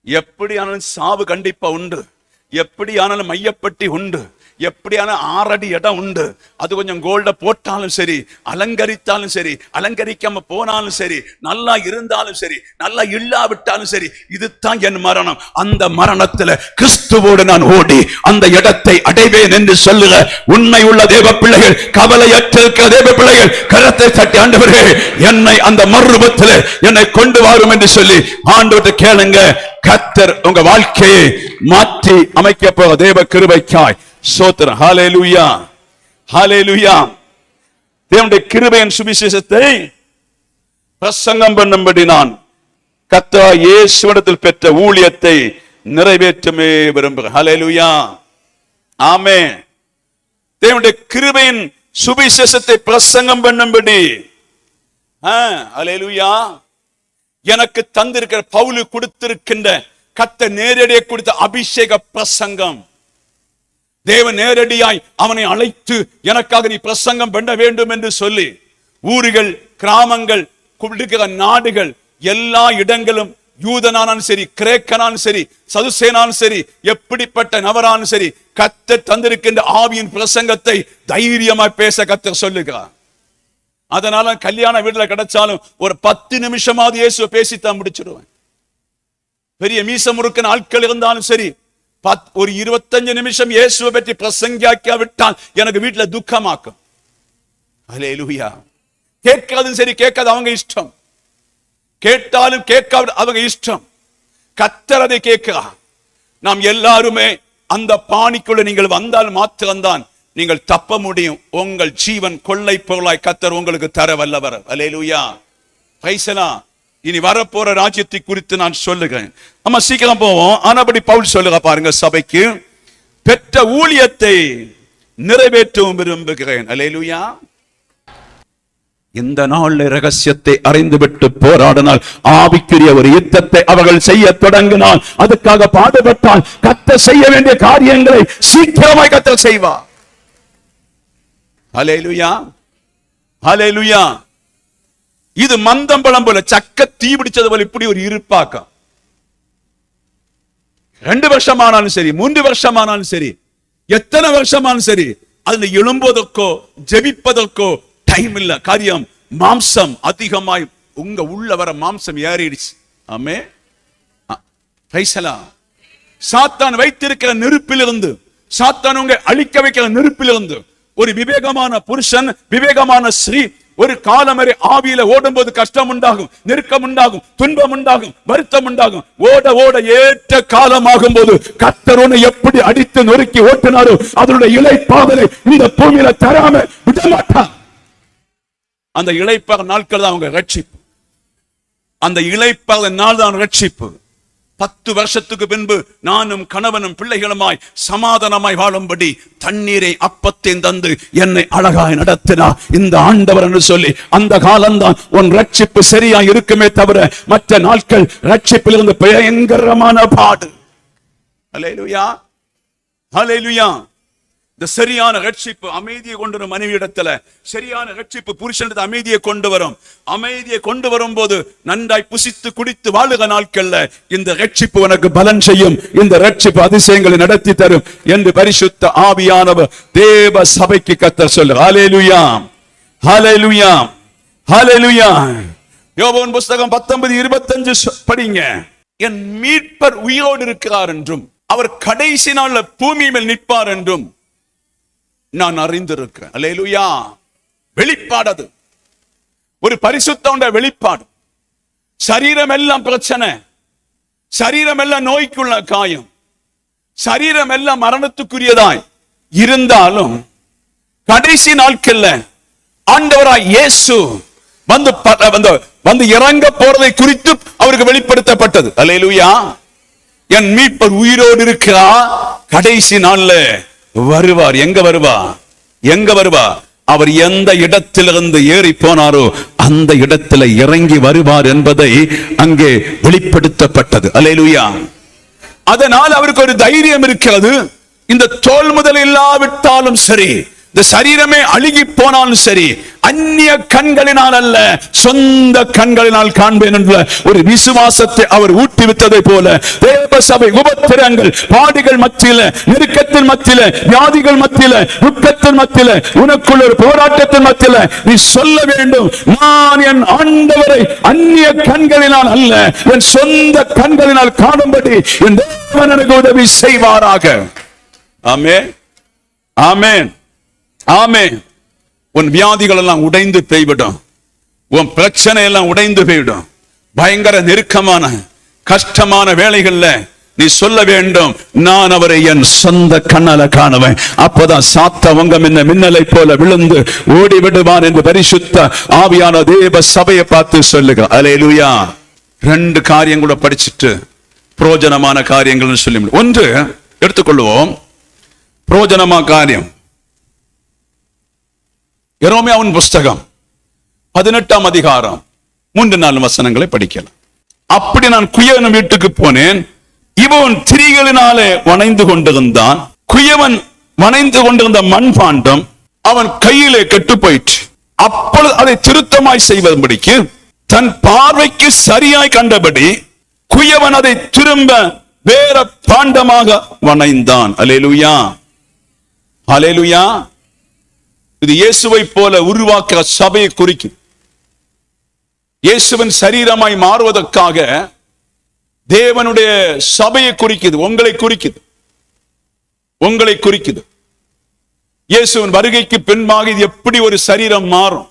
எப்படி ஆனாலும் சாவு கண்டிப்பா உண்டு. எப்படி ஆனாலும் மையப்பட்டி உண்டு. எப்படியான 6 அடி இடம் உண்டு. அது கொஞ்சம் கோல்ட போட்டாலும் சரி, அலங்கரித்தாலும் சரி, அலங்கரிக்காம போனாலும் சரி, நல்லா இருந்தாலும் சரி, நல்லா இல்லாவிட்டாலும் சரி, இதுதான் என் மரணம். அந்த மரணத்துல கிறிஸ்துவோடு நான் ஓடி அந்த இடத்தை அடைவேன் என்று சொல்லுக உண்மை உள்ள தேவ பிள்ளைகள், கவலையற்ற தேவ பிள்ளைகள் கரத்தை தட்டி, ஆண்டவரே என்னை அந்த மறுரூபத்தில் என்னை கொண்டு வரும் என்று சொல்லி ஆண்டவர்கிட்ட கேளுங்க. கர்த்தர் உங்க வாழ்க்கையை மாற்றி அமைக்க போற தேவ கிருபைக்காய் ஸ்தோத்திரம். ஹல்லேலூயா, ஹல்லேலூயா. தேவனுடைய கிருபையின் சுவிசேஷத்தை பிரசங்கம் பண்ணும்படி நான் கர்த்தர் இயேசுவிடத்தில் பெற்ற ஊழியத்தை நிறைவேற்றமே விரும்புகிறேன். ஹல்லேலூயா, ஆமென். தேவனுடைய கிருபையின் சுவிசேஷத்தை பிரசங்கம் பண்ணும்படி ஹல்லேலூயா எனக்கு தந்திருக்கிற பவுல் கொடுத்திருக்கின்ற கர்த்தர் நேரடியாக கொடுத்த அபிஷேக பிரசங்கம். தேவன் நேரடியாய் அவனை அழைத்து எனக்காக நீ பிரசங்கம் பண்ண வேண்டும் என்று சொல்லி ஊர்கள், கிராமங்கள், கொடுக்கிற நாடுகள், எல்லா இடங்களும் யூதனானாலும் சரி, கிரேக்கனாலும் சரி, சதுசேனாலும் சரி, எப்படிப்பட்ட நபரானும் சரி, கர்த்தர் தந்திருக்கின்ற ஆவியின் பிரசங்கத்தை தைரியமாய் பேச கர்த்தர் சொல்லுகிறார். அதனால கல்யாண வீட்டுல கிடைச்சாலும் ஒரு 10 நிமிஷமாவது இயேசுவை பேசித்தான் முடிச்சிடுவேன். பெரிய மீச முறுக்கின ஆட்கள் இருந்தாலும் சரி, ஒரு 25 நிமிஷம் இயேசுவை பற்றி பிரசங்கியாவிட்டால் எனக்கு வீட்டுல துக்கமாக்கும். ஹல்லேலூயா. கேட்காதும் சரி, கேட்காது அவங்க இஷ்டம். கேட்டாலும் கேட்காது அவங்க இஷ்டம். கர்த்தர் அதை கேட்கிறார். நாம் எல்லாருமே அந்த பாணிக்குள்ள நீங்கள் வந்தால் மாத்திரம்தான் நீங்கள் தப்ப முடியும். உங்கள் ஜீவன் கொள்ளை பொருளாய் கர்த்தர் உங்களுக்கு தர வல்லவர். ஹல்லேலூயா, பிரைஸ் தி லார்ட். இனி வரப்போற ராஜ்யத்தை குறித்து நான் சொல்லுகிறேன். நம்ம சீக்கிரம் போவோம். ஆனபடி பவுல் சொல்லுங்க பாருங்க, சபைக்கு பெற்ற ஊழியத்தை நிறைவேற்றவும் விரும்புகிறேன். ஹல்லேலூயா. இந்த நாள் ரகசியத்தை அறிந்துவிட்டு போராடினால், ஆவிக்குரிய ஒரு யுத்தத்தை அவர்கள் செய்ய தொடங்கினால், அதுக்காக பாடுபட்டால் கர்த்தர் செய்ய வேண்டிய காரியங்களை சீக்கிரமாய் கர்த்தர் செய்வார். ஹல்லேலூயா, ஹல்லேலூயா. இது மந்தம்பழம் போல, சக்க தீ பிடிச்சது போல இப்படி ஒரு இருப்பாக்கம். 2 வருஷமானாலும் சரி, 3 வருஷமானாலும் சரி, எத்தனை வருஷமானாலும் சரி, அதுல எழும்புவதற்கோ ஜெபிப்பதற்கோ டைம் இல்ல. காரியம் மாம்சம் அதிகமாய் உங்க உள்ள வர மாம்சம் ஏறிடுச்சு. ஆமே, பிரைஸ் தி லார்ட். சாத்தான் வைத்திருக்கிற நெருப்பிலிருந்து, சாத்தான் உங்க அழிக்க வைக்கிற நெருப்பிலிருந்து ஒரு விவேகமான புருஷன், விவேகமான ஸ்ரீ ஒரு காலம் வரை ஆவியில ஓடும்போது கஷ்டம் உண்டாகும், நெருக்கம் உண்டாகும், துன்பம் உண்டாகும், வருத்தம் உண்டாகும். ஓட ஓட ஏற்ற காலமாகும் போது கர்த்தர் உன்னை எப்படி அடித்து நொறுக்கி ஓட்டினாரோ அதனுடைய இளைப்பாறுதலை இந்த பூமியில தராம விட மாட்டார். அந்த இளைப்பாற நாட்கள் தான் அவங்க ரட்சிப்பு. அந்த இளைப்பாற நாள் தான் ரட்சிப்பு. 10 வருஷத்துக்கு பின்பு நானும் கணவனும் பிள்ளைகளுமாய் சமாதானமாய் வாழும்படி தண்ணீரை அப்பத்தையும் தந்து என்னை அழகாய் நடத்தினா இந்த ஆண்டவர் என்று சொல்லி அந்த காலம்தான் உன் ரட்சிப்பு சரியா இருக்குமே தவிர மற்ற நாட்கள் ரட்சிப்பிலிருந்து பயங்கரமான பாடு. ஹல்லேலூயா, ஹல்லேலூயா. இந்த சரியான ரட்சிப்பு அமைதியை கொண்டு வரும். மனைவியிடத்துல சரியான ரட்சிப்பு புருஷனிடத்துல அமைதியை கொண்டு வரும். அமைதியை கொண்டு வரும் போது நன்றாய் புசித்து குடித்து வாழுக நாட்கள்ல இந்த ரட்சிப்பு உனக்கு பலன் செய்யும். இந்த ரட்சிப்பு அதிசயங்களை நடத்தி தரும் என்று பரிசுத்த ஆவியானவர் தேவ சபைக்கு கர்த்தர் சொல்லு. ஹல்லேலூயா, ஹல்லேலூயா, ஹல்லேலூயா. யோவான் புஸ்தகம் 19:25 படிங்க. என் மீட்பர் உயிரோடு இருக்கிறார் என்றும் அவர் கடைசி நாள்ல பூமி மேல் நிற்பார் என்றும் நான் அறிந்திருக்கிறேன். அல்லேலூயா. வெளிப்பாடு, அது ஒரு பரிசுத்தமுடைய வெளிப்பாடு. சரீரம் எல்லாம் பிரச்சனை, சரீரம் எல்லாம் நோய்க்குள்ள காயம், சரீரம் எல்லாம் மரணத்துக்குரியதாய் இருந்தாலும் கடைசி நாட்கள்ல ஆண்டவராய் இயேசு வந்து இறங்க போறதை குறித்து அவருக்கு வெளிப்படுத்தப்பட்டது. அல்லேலூயா. என் மீட்பர் உயிரோடு இருக்கிறார், கடைசி நாள்ல வருவார். எங்க வருவா? எங்க வருவா? அவர் எந்த இடத்திலிருந்து ஏறி போனாரோ அந்த இடத்துல இறங்கி வருவார் என்பதை அங்கே வெளிப்படுத்தப்பட்டது. அல்லேலூயா. அதனால் அவருக்கு ஒரு தைரியம் இருக்கிறது. இந்த தோல் முதல் இல்லாவிட்டாலும் சரி, இந்த சரீரமே அழுகி போனாலும் சரி, அந்நிய கண்களினால் அல்ல, சொந்த கண்களினால் காண்பேன் என்ற ஒரு விசுவாசத்தை அவர் ஊட்டிவிட்டதை போல தேவ சபை உபத்திரங்கள், பாடுகள் மத்தியில, நெருக்கத்தின் மத்தியில, வியாதிகள் மத்தியில, துக்கத்தின் மத்தியில, உனக்குள்ள ஒரு போராட்டத்தின் மத்தியில நீ சொல்ல வேண்டும், நான் என் ஆண்டவரை அந்நிய கண்களினால் அல்ல, என் சொந்த கண்களினால் காணும்படி என் தேவன் எனக்கு உதவி செய்வாராக. ஆமென், ஆமென், ஆமென். உன் வியாதிகள் எல்லாம் உடைந்து போய்விடும், உன் பிரச்சனை எல்லாம் உடைந்து போய்விடும். பயங்கர நெருக்கமான கஷ்டமான வேளைகள்ல நீ சொல்ல வேண்டும், நான் அவரை என் சொந்த கண்ணால காணுவேன். அப்பதான் சாத்தவங்க மின்னலை போல விழுந்து ஓடி விடுவான் என்று பரிசுத்த ஆவியான தேவ சபையை பார்த்து சொல்லுங்க. அல்லேலூயா. 2 காரியம் கூட படிச்சுட்டு பிரயோஜனமான காரியங்கள் சொல்லி, ஒன்று எடுத்துக்கொள்வோம். பிரயோஜனமான காரியம் எரேமியாவின் புஸ்தகம் 18ஆம் அதிகாரம் 3-4 வசனங்களை படிக்கலாம். அப்படி நான் குயவன் வீட்டுக்கு போனேன், இவன் திரிகளினாலே வணைந்து கொண்டிருந்தான். குயவன் வணைந்து கொண்டிருந்த மண்பாண்டம் அவன் கையிலே கெட்டு போயிற்று. அப்பொழுது அதை திருத்தமாய் செய்வதற்கு தன் பார்வைக்கு சரியாய் கண்டபடி குயவன் அதை திரும்ப வேற பாண்டமாக வணைந்தான். அல்லேலூயா, அல்லேலூயா. இது இயேசுவை போல உருவாக்க சபையை குறிக்கும். இயேசுவின் சரீரமாய் மாறுவதற்காக தேவனுடைய சபையை குறிக்குது, உங்களை குறிக்குது, உங்களை குறிக்குது. இயேசுவின் வருகைக்கு பின்பாக இது எப்படி ஒரு சரீரம் மாறும்,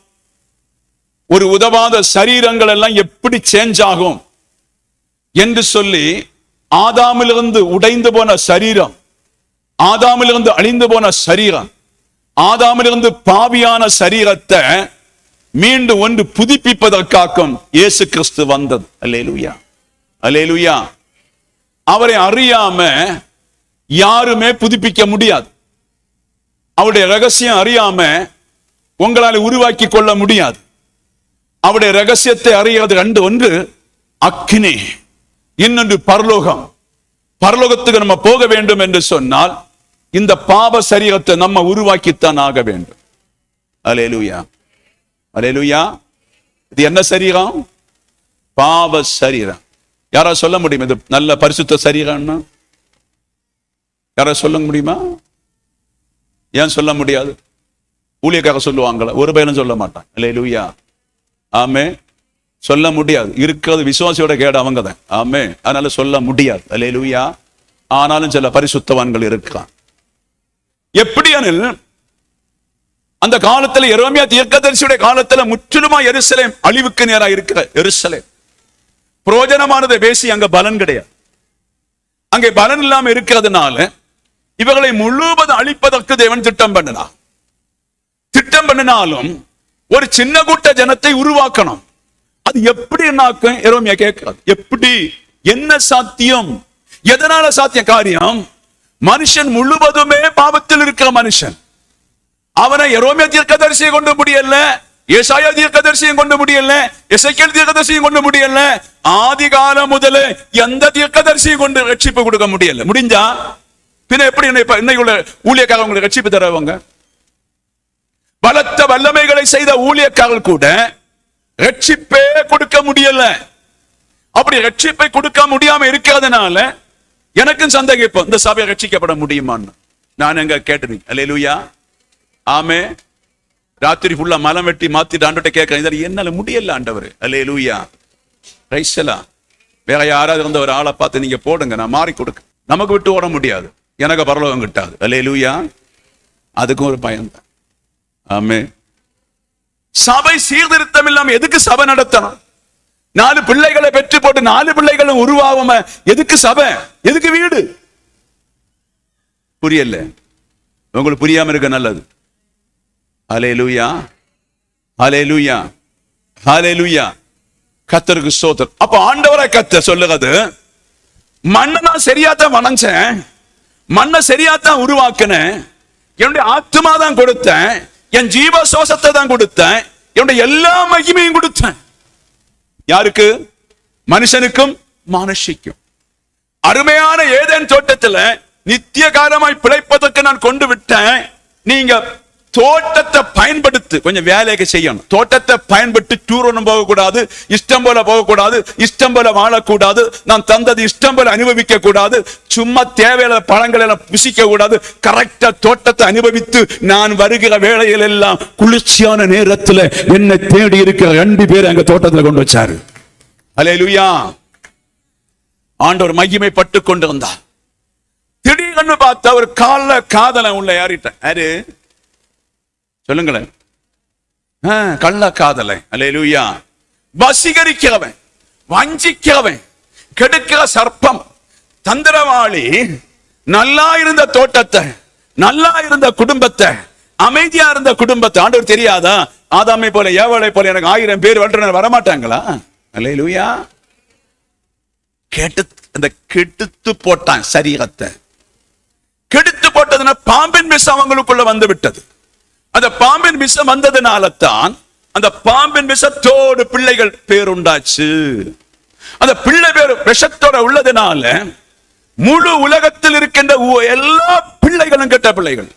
ஒரு உதவாத சரீரங்கள் எல்லாம் எப்படி சேஞ்ச் ஆகும் என்று சொல்லி, ஆதாமிலிருந்து உடைந்து போன சரீரம், ஆதாமிலிருந்து அழிந்து போன சரீரம், ஆதாமிலிருந்து பாவியான சரீரத்தை மீண்டும் ஒன்று புதுப்பிப்பதற்காக இயேசு கிறிஸ்து வந்தது. அல்லேலூயா, அல்லேலூயா. அவரை அறியாம யாருமே புதுப்பிக்க முடியாது. அவருடைய ரகசியம் அறியாம உங்களால் உருவாக்கி கொள்ள முடியாது. அவருடைய ரகசியத்தை அறியாது. 2 ஒன்று அக்கினி, இன்னொன்று பரலோகம். பரலோகத்துக்கு நம்ம போக வேண்டும் என்று சொன்னால் இந்த பாவ சரீரத்தை நம்ம உருவாக்கித்தான் ஆக வேண்டும். அல்லேலூயா, அல்லேலூயா. இது என்ன சரீரம்? பாவ சரீரம். யாரா சொல்ல முடியுமா இது நல்ல பரிசுத்த சரீரம்னா? யாரா சொல்ல முடியுமா? ஏன் சொல்ல முடியாது? ஊழியக்காக சொல்லுவாங்களா? ஒரு பையனும் சொல்ல மாட்டான். அல்லேலூயா, ஆமே. சொல்ல முடியாது. இருக்கிறது விசுவாசியோட கேடு அவங்க தான். ஆமே. அதனால சொல்ல முடியாது. அல்லேலூயா. ஆனாலும் சில பரிசுத்தவான்கள் இருக்கான். எப்படியானில் அந்த காலத்துல எரேமியா தீர்க்கதரிசியுடைய காலத்துல முற்றிலுமா எருசலேம் அழிவுக்கு நேரா இருக்கிற எருசலேம் பிரயோஜனமானதை பேசி அங்க பலன் கிடையாது. அங்கே பலன் இல்லாம இருக்கிறதுனால இவர்களை முழுவதும் அழிப்பதற்கு தேவன் திட்டம் பண்ணினாலும் ஒரு சின்ன கூட்ட ஜனத்தை உருவாக்கணும். அது எப்படி எரேமியா கேட்கிறார். எப்படி, என்ன சாத்தியம்? எதனால சாத்தியம்? காரியம், மனுஷன் முழுவதுமே பாவத்தில் இருக்கிற மனுஷன். அவனை எரேமியா தீர்க்கதரிசியை கொண்டு முடியல, ஏசாயா தீர்க்கதரிசியும் கொண்டு முடியல, எசேக்கியேல் தீர்க்கதரிசியும் கொண்டு முடியல, ஆதி காலம் முதலே எந்த தீர்க்கதரிசியும் கொண்டு ரட்சிப்பு கொடுக்க முடியல. முடிஞ்சா பின்ன எப்படி இன்னைக்குள்ள ஊழியக்காரங்களுக்கு ரட்சிப்பு தருவாங்க? பலத்த வல்லமைகளை செய்த ஊழியக்காரர்கள் கூட ரட்சிப்பே கொடுக்க முடியல. அப்படி ரட்சிப்பை கொடுக்க முடியாம இருக்கிறதுனால எனக்கும் சந்தேகம், இப்போ இந்த சபையை ரட்சிக்கப்பட முடியுமான்னு நான் எங்க கேட்டேன். அல்லேலூயா, ஆமே. ராத்திரி ஃபுல்லா மலம் வெட்டி மாத்திட்டு ஆண்டவர்ட்ட கேட்கிறேன், என்னால முடியல ஆண்டவர். அல்லேலூயா, ரைசலா. வேற யாராவது இருந்த ஒரு ஆளை பார்த்து நீங்க போடுங்க, நான் மாறி கொடுக்க. நமக்கு விட்டு ஓட முடியாது, எனக்கு பரலோகம் கிட்டாது. அல்லேலூயா. அதுக்கும் ஒரு பயம் தான். ஆமே. சபை சீர்திருத்தம் இல்லாம எதுக்கு சபை நடத்தணும்? 4 பிள்ளைகளை பெற்று போட்டு 4 பிள்ளைகளும் உருவாகாம எதுக்கு சபை? எதுக்கு வீடு? புரியல. உங்களுக்கு புரியாம இருக்க நல்லது. அல்லேலூயா, அல்லேலூயா, அல்லேலூயா. கர்த்தருக்கு ஸ்தோத்திரம். அப்ப ஆண்டவரை கர்த்தர் சொல்லுகிறது, மண்ணை நான் சரியாத்தான் வணஞ்சேன், மண்ணை சரியாத்தான் உருவாக்கினேன், என்னுடைய ஆத்மா தான் கொடுத்தேன், என் ஜீவ சுவாசத்தை தான் கொடுத்தேன், என்னுடைய எல்லா மகிமையும் கொடுத்தேன். யாருக்கு? மனுஷனுக்கும் மனுஷிக்கும். அருமையான ஏதேன் தோட்டத்தில் நித்திய காலமாய் பிழைப்பதற்கு நான் கொண்டு விட்டேன். நீங்க தோட்டத்தை பயன்படுத்தி கொஞ்சம் வேலைக்கு செய்யணும். தோட்டத்தை பயன்படுத்தி டூர் ஒன்றும் போகக்கூடாது, இஷ்டம் போல போகக்கூடாது, இஷ்டம் போல வாழக்கூடாது, நான் தந்தது இஷ்டம் போல அனுபவிக்க கூடாது, சும்மா தேவையில்ல பழங்களை எல்லாம் புசிக்க கூடாது. கரெக்டா தோட்டத்தை அனுபவித்து நான் வருகிற வேளையில் எல்லாம் குளிர்ச்சியான நேரத்தில் என்னை தேடி இருக்கிற 2 பேர் அங்க தோட்டத்தில் கொண்டு வச்சாரு. அல்லேலூயா. ஆண்டவர் மகிமைப்பட்டு கொண்டிருந்தார். திடீர்னு பார்த்தா ஒரு காதலன் உள்ள ஏறிட்டேன். யாரு சொல்லுங்களேன்? கள்ள காதலை. அல்லேலூயா. வசீகரிக்கிறவன், வஞ்சிக்கிறவன், கெடுக்கிற சர்ப்பம், தந்திரவாளி நல்லா இருந்த தோட்டத்தை, நல்லா இருந்த குடும்பத்தை, அமைதியா இருந்த குடும்பத்தை ஆண்டவர் தெரியாதா? ஆதாமை போல ஏவாளை போல எனக்கு 1000 பேர் வரமாட்டாங்களா? அல்லேலூயா. கெடுத்து போட்டான் சரீரத்தை. கெடுத்து போட்டதுன்னா பாம்பின் விஷம் அவங்களுக்குள்ள வந்து விட்டது. அந்த பாம்பின் விஷம் வந்ததுனால தான் அந்த பாம்பின் விஷத்தோடு பிள்ளைகள் பேர் உண்டாச்சு. அந்த பிள்ளை பேர் விஷத்தோட உள்ளதுனால முழு உலகத்தில் இருக்கின்ற எல்லா பிள்ளைகளும் கெட்ட பிள்ளைகள்.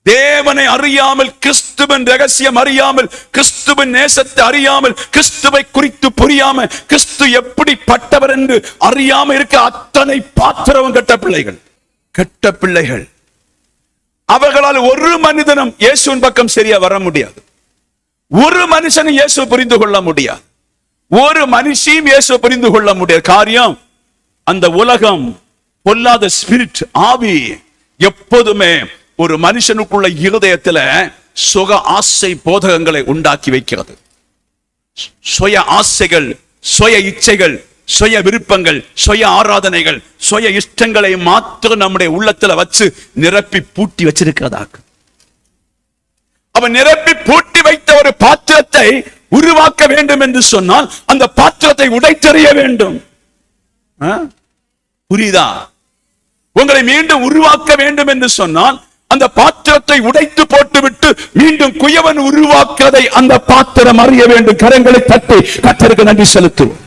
தேவனை அறியாமல், கிறிஸ்துவின் ரகசியம் அறியாமல், கிறிஸ்துவின் நேசத்தை அறியாமல், கிறிஸ்துவை குறித்து புரியாமல், கிறிஸ்து எப்படிப்பட்டவர் என்று அறியாமல் இருக்க அத்தனை பாத்திரவும் கெட்ட பிள்ளைகள். கெட்ட பிள்ளைகள். அவர்களால் ஒரு மனிதனும் இயேசுவின் பக்கம் சரியா வர முடியாது. ஒரு மனுஷனும் இயேசு புரிந்து கொள்ள முடியாது. ஒரு மனுஷியும் இயேசு புரிந்து கொள்ள முடியாது. காரியம், அந்த உலகம் பொல்லாத ஸ்பிரிட், ஆவி எப்போதுமே ஒரு மனுஷனுக்குள்ள இருதயத்துல சுக ஆசை போதகங்களை உண்டாக்கி வைக்கிறது. சுய ஆசைகள், சுய இச்சைகள், சுய விருப்பங்கள், சுய ஆராதனைகள், சுய இஷ்டங்களை மாத்திரம் நம்முடைய உள்ளத்துல வச்சு நிரப்பி பூட்டி வச்சிருக்கிறதாக. அவன் நிரப்பி பூட்டி வைத்த ஒரு பாத்திரத்தை உருவாக்க வேண்டும் என்று சொன்னால் அந்த பாத்திரத்தை உடைத்தெறிய வேண்டும். புரியுதா? உங்களை மீண்டும் உருவாக்க வேண்டும் என்று சொன்னால் அந்த பாத்திரத்தை உடைத்து போட்டுவிட்டு மீண்டும் குயவன் உருவாக்குவதை அந்த பாத்திரம் அறிய வேண்டும். கரங்களை தட்டி கர்த்தருக்கு நன்றி செலுத்துவோம்.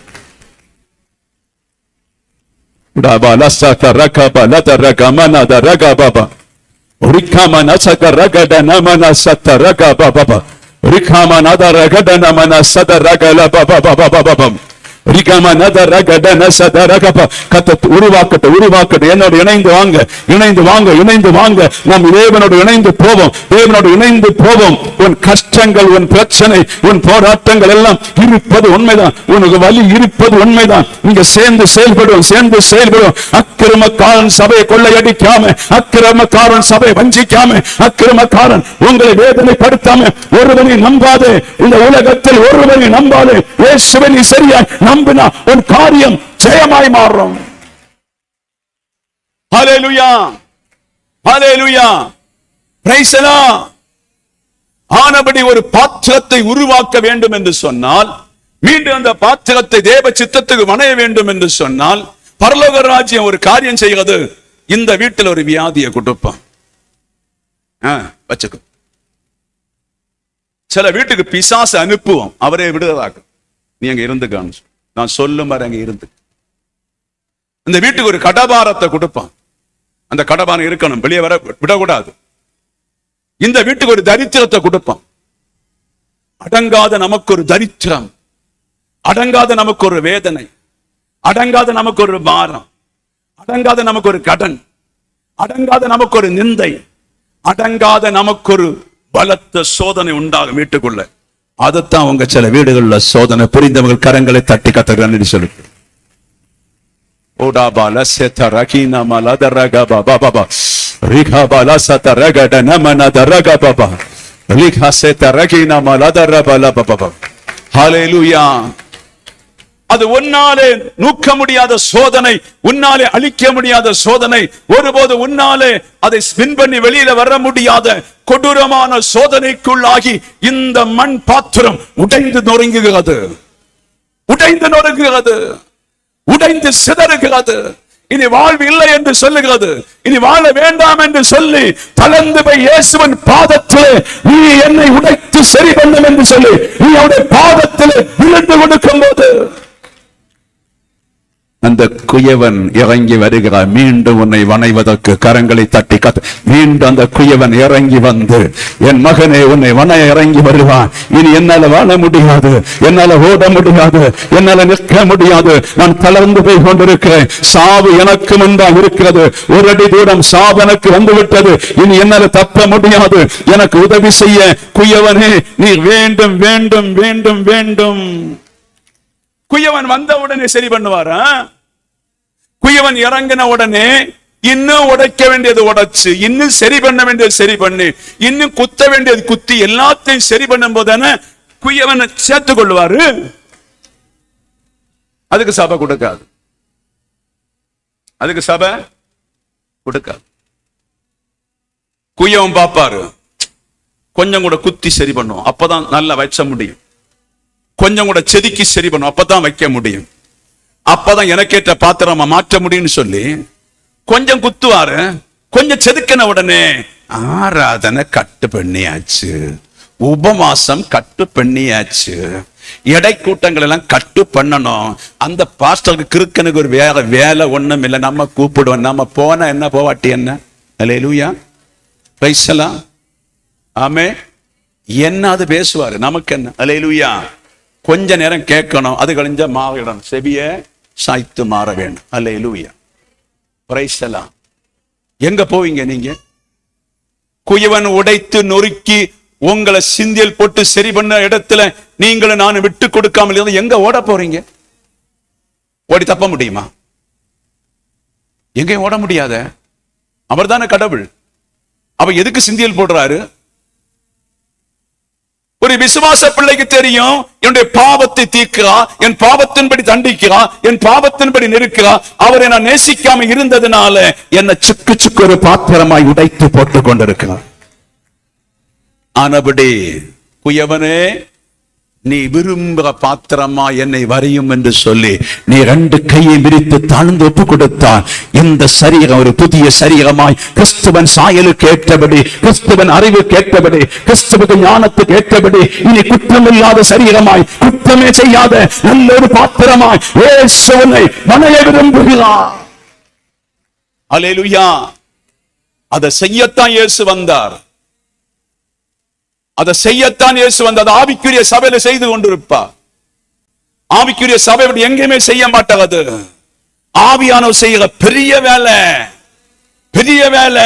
உருவாக்கட்டும். என்னோடு இணைந்து வாங்க, இணைந்து வாங்க, இணைந்து வாங்க. நாம் தேவனோடு இணைந்து போவோம், தேவனோடு இணைந்து போவோம். உன் கஷ்டங்கள், உன் பிரச்சனை, உன் போராட்டங்கள் எல்லாம் இருப்பது உண்மைதான். உனக்கு வலி இருப்பது உண்மைதான். நீங்க சேர்ந்து செயல்படுவோம், சேர்ந்து செயல்படுவோம். அக்கிரமக்காரன் சபையை கொள்ளையடிக்காம, அக்கிரமக்காரன் சபையை வஞ்சிக்காம, அக்கிரமக்காரன் உங்களை வேதனைப்படுத்தாம ஒருவனை நம்பாதே. இந்த உலகத்தில் ஒருவனை நம்பாதே. இயேசுவை நீ சரியாய் நம்பினா உன் காரியம் ஜெயமாய் மாறும். ஹல்லேலூயா, ஹல்லேலூயா, பிரைஸ் தி லார்ட். ஆனபடி ஒரு பாத்திரத்தை உருவாக்க வேண்டும் என்று சொன்னால், மீண்டும் அந்த பாத்திரத்தை தேவ சித்தத்துக்கு வணைய வேண்டும் என்று சொன்னால், பரலோக ராஜ்யம் ஒரு காரியம் செய்கிறது. இந்த வீட்டில் ஒரு வியாதியை கொடுப்பான். வச்சுக்கோ. சில வீட்டுக்கு பிசாசு அனுப்புவோம், அவரே விடுதலாக்கும். நீ அங்க இருந்துக்கான்னு நான் சொல்லும் வரை அங்க இருந்து. இந்த வீட்டுக்கு ஒரு கடபாரத்தை கொடுப்பான். அந்த கடபாரம் இருக்கணும், வெளியே வர விடக்கூடாது. இந்த வீட்டுக்கு ஒரு தரித்திரத்தை கொடுப்பான். அடங்காத நமக்கு ஒரு தரித்திரம், அடங்காத நமக்கு ஒரு வேதனை, அடங்காத நமக்கு ஒரு பாரம், அடங்காத நமக்கு ஒரு கடன், அடங்காத நமக்கு ஒரு நிந்தை, அடங்காத நமக்கு ஒரு பலத்த சோதனை உண்டாகும் வீட்டுக்குள்ள. அதைத்தான் உங்க சில வீடுகள்ல சோதனை. புரிந்தவர்கள் கரங்களை தட்டி கர்த்தருக்கு நன்றி சொல்லுங்க. ஓடாபால செதரகினா மலதரக பாபா ரிகாபால சதரகட நமனதரக பாபா ரிகா செதரகினா மலதரபல பாபா. ஹல்லேலூயா. அது உன்னாலே நூக்க முடியாத சோதனை, உன்னாலே அழிக்க முடியாத சோதனை, ஒருபோது உன்னாலே அதை ஸ்பின் பண்ணி வெளியில வர முடியாத கொடூரமான சோதனைக்குள்ளாகி இந்த மண் பாத்திரம் உடைந்து நொறுங்குகிறது, உடைந்து நொறுங்குகிறது, உடைந்து சிதறுகிறது. இனி வாழ்வு இல்லை என்று சொல்லுகிறது. இனி வாழ வேண்டாம் என்று சொல்லி தளர்ந்து போய் இயேசுவின் பாதத்திலே நீ என்னை உடைத்து சரி பண்ணும் என்று சொல்லி நீ அவருடைய பாதத்திலே விழுந்து கொடுக்கும் போது அந்த குயவன் இறங்கி வருகிறார். மீண்டும் உன்னை வணைவதற்கு கரங்களை தட்டி மீண்டும் அந்த குயவன் இறங்கி வந்து, என் மகனே உன்னை வணைய இறங்கி வருவான். இனி என்னால வாழ முடியாது, என்னால ஓட முடியாது, என்னால நிற்க முடியாது, நான் தளர்ந்து போய் கொண்டிருக்கிறேன், சாவு எனக்கு முன்பாக இருக்கிறது, ஒரு அடி தூரம் சாவு எனக்கு வந்து விட்டது, இனி என்னால தப்ப முடியாது, எனக்கு உதவி செய்ய குயவனே நீ வேண்டும் வேண்டும் வேண்டும் வேண்டும். குயவன் வந்த உடனே சரி பண்ணுவாரா? குயவன் இறங்கின உடனே இன்னும் உடைக்க வேண்டியது உடைச்சு, இன்னும் சரி பண்ண வேண்டியது சரி பண்ணி, இன்னும் குத்த வேண்டியது குத்தி, எல்லாத்தையும் சரி பண்ணும் போதானே குயவனை சேர்த்துக் கொள்வாரு. அதுக்கு சபை கொடுக்காது, அதுக்கு சபை கொடுக்காது. குயவன் பாப்பாரு, கொஞ்சம் கூட குத்தி சரி பண்ணுவோம், அப்பதான் நல்லா வச்ச முடியும். கொஞ்சம் கூட செதுக்கி சரி பண்ணும், அப்பதான் வைக்க முடியும், அப்பதான் எனக்கேற்ற பாத்திரமா மாற்ற முடியும்னு சொல்லி கொஞ்சம் குத்துவாரு. கொஞ்சம் செதுக்கின உடனே ஆராதனை கட்டு பண்ணியாச்சு, உபவாசம் கட்டு பண்ணியாச்சு, எடை கூட்டங்கள் எல்லாம் கட்டு பண்ணணும். அந்த பாஸ்டருக்கு கிறுக்கனுக்கு ஒரு வேலை ஒண்ணும் இல்லை. நம்ம கூப்பிடுவோம், நம்ம போன என்ன போவாட்டி என்ன. அல்லேலூயா, பிரைஸ் எல்லாம் ஆமே. என்ன அது பேசுவாரு, நமக்கு என்ன. அல்லேலூயா. கொஞ்ச நேரம் கேட்கணும், அது கழிஞ்ச மாறிடணும், செவிய சாய்த்து மாற வேண்டும். அல்லேலூயா, பிரைஸ் எல்லாம். எங்க போவீங்க நீங்க? குயவன் உடைத்து நொறுக்கி உங்களை சிந்தியல் போட்டு சரி பண்ண இடத்துல நீங்களும் நானும் விட்டு கொடுக்காமல் இருந்து எங்க ஓட போறீங்க? ஓடி தப்ப முடியுமா? எங்கேயும் ஓட முடியாத. அவர் தானே கடவுள். அவர் எதுக்கு சிந்தியல் போடுறாரு? ஒரு விசுவாச பிள்ளைக்கு தெரியும், என்னுடைய பாவத்தை தீர்க்கிறா, என் பாவத்தின்படி தண்டிக்கிறா, என் பாவத்தின்படி நெருக்கிறா. அவரை நான் நேசிக்காம இருந்ததுனால என்னை சுக்கு சுக்கு ஒரு பாத்திரமாய் உடைத்து போட்டுக் கொண்டிருக்கிறார். ஆனபடி குயவனே நீ விரும்புகிற பாத்திரமா என்னை வரையும் என்று சொல்லி நீ ரெண்டு கையை விரித்து தாழ்ந்து ஒப்பு கொடுத்தான். இந்த சரீரம் ஒரு புதிய சரீரமாய் கிறிஸ்துவன் சாயலுக்கு ஏற்றபடி, கிறிஸ்துவன் அறிவுக்கு ஏற்றபடி, கிறிஸ்துவுக்கு ஞானத்துக்கு ஏற்றபடி இனி குற்றமில்லாத சரீரமாய், குற்றமே செய்யாத நல்ல ஒரு பாத்திரமாய் இயேசுவை வணைய விரும்புகிறார். அல்லேலூயா. அதை செய்யத்தான் இயேசு வந்தார், அதை செய்யத்தான் இயேசு வந்தது. ஆவிக்குரிய சபையில செய்து கொண்டிருப்பார். ஆவிக்குரிய சபை எங்கேயுமே செய்ய மாட்டாது. ஆவியானவர் செய்கிற பெரிய வேலை, பெரிய வேலை.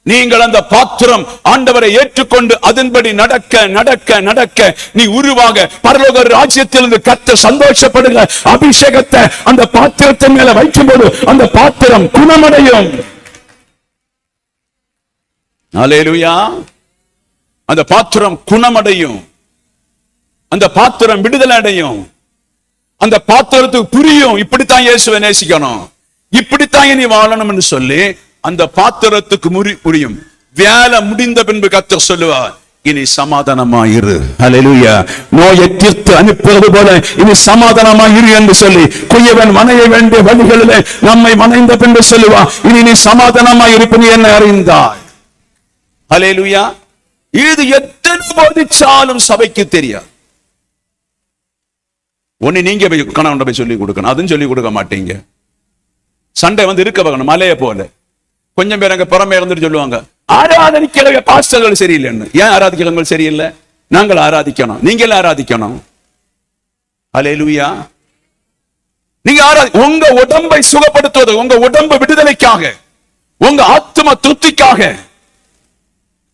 நீங்கள் அந்த பாத்திரம் ஆண்டவரை ஏற்றுக்கொண்டு அதன்படி நடக்க நடக்க நடக்க நீ உருவாக பரலோக ராஜ்யத்திலிருந்து கர்த்தர் சந்தோஷப்படுகிற அபிஷேகத்தை அந்த பாத்திரத்தின் மேல வைக்கும்போது அந்த பாத்திரம் குணமடையும். அல்லேலூயா. அந்த பாத்திரம் குணமடையும், அந்த பாத்திரம் விடுதலை அடையும், அந்த பாத்திரத்துக்கு புரியும் இப்படித்தான் இயேசுவை நேசிக்கணும், இப்படித்தான் இனி வாழணும் என்று சொல்லி அந்த பாத்திரத்துக்கு புரியும். வேலை முடிந்த பின்பு கர்த்தர் சொல்லுவார், இனி சமாதானமாயிரு. அல்லேலூயா. நோயை தீர்த்து அனுப்புவது போல இனி சமாதானமாயிரு என்று சொல்லி குயவன் மனைய வேண்டிய வழிகளிலே நம்மை மனைந்த பின்பு சொல்லுவா, இனி நீ சமாதானமாயிருப்ப என்ன அறிந்தாய். அல்லேலூயா. இது எத்தனை போதிச்சாலும் சபைக்கு தெரியாது. ஒன்னு நீங்க கணவன் போய் சொல்லி கொடுக்கணும், அதுவும் சொல்லி கொடுக்க மாட்டீங்க. சண்டை வந்து இருக்க பார்க்கணும் மலைய போல. கொஞ்சம் பேர் அங்க புறமே இருந்துட்டு சொல்லுவாங்க, ஆராதனைக்கிற பாஸ்டர்கள் சரியில்லைன்னு. ஏன் ஆராதிக்கிறவங்க சரியில்லை? நாங்கள் ஆராதிக்கணும், நீங்கள் ஆராதிக்கணும். அல்லேலூயா. நீங்க உங்க உடம்பை சுகப்படுத்துவது, உங்க உடம்பு விடுதலைக்காக, உங்க ஆத்ம திருப்திக்காக.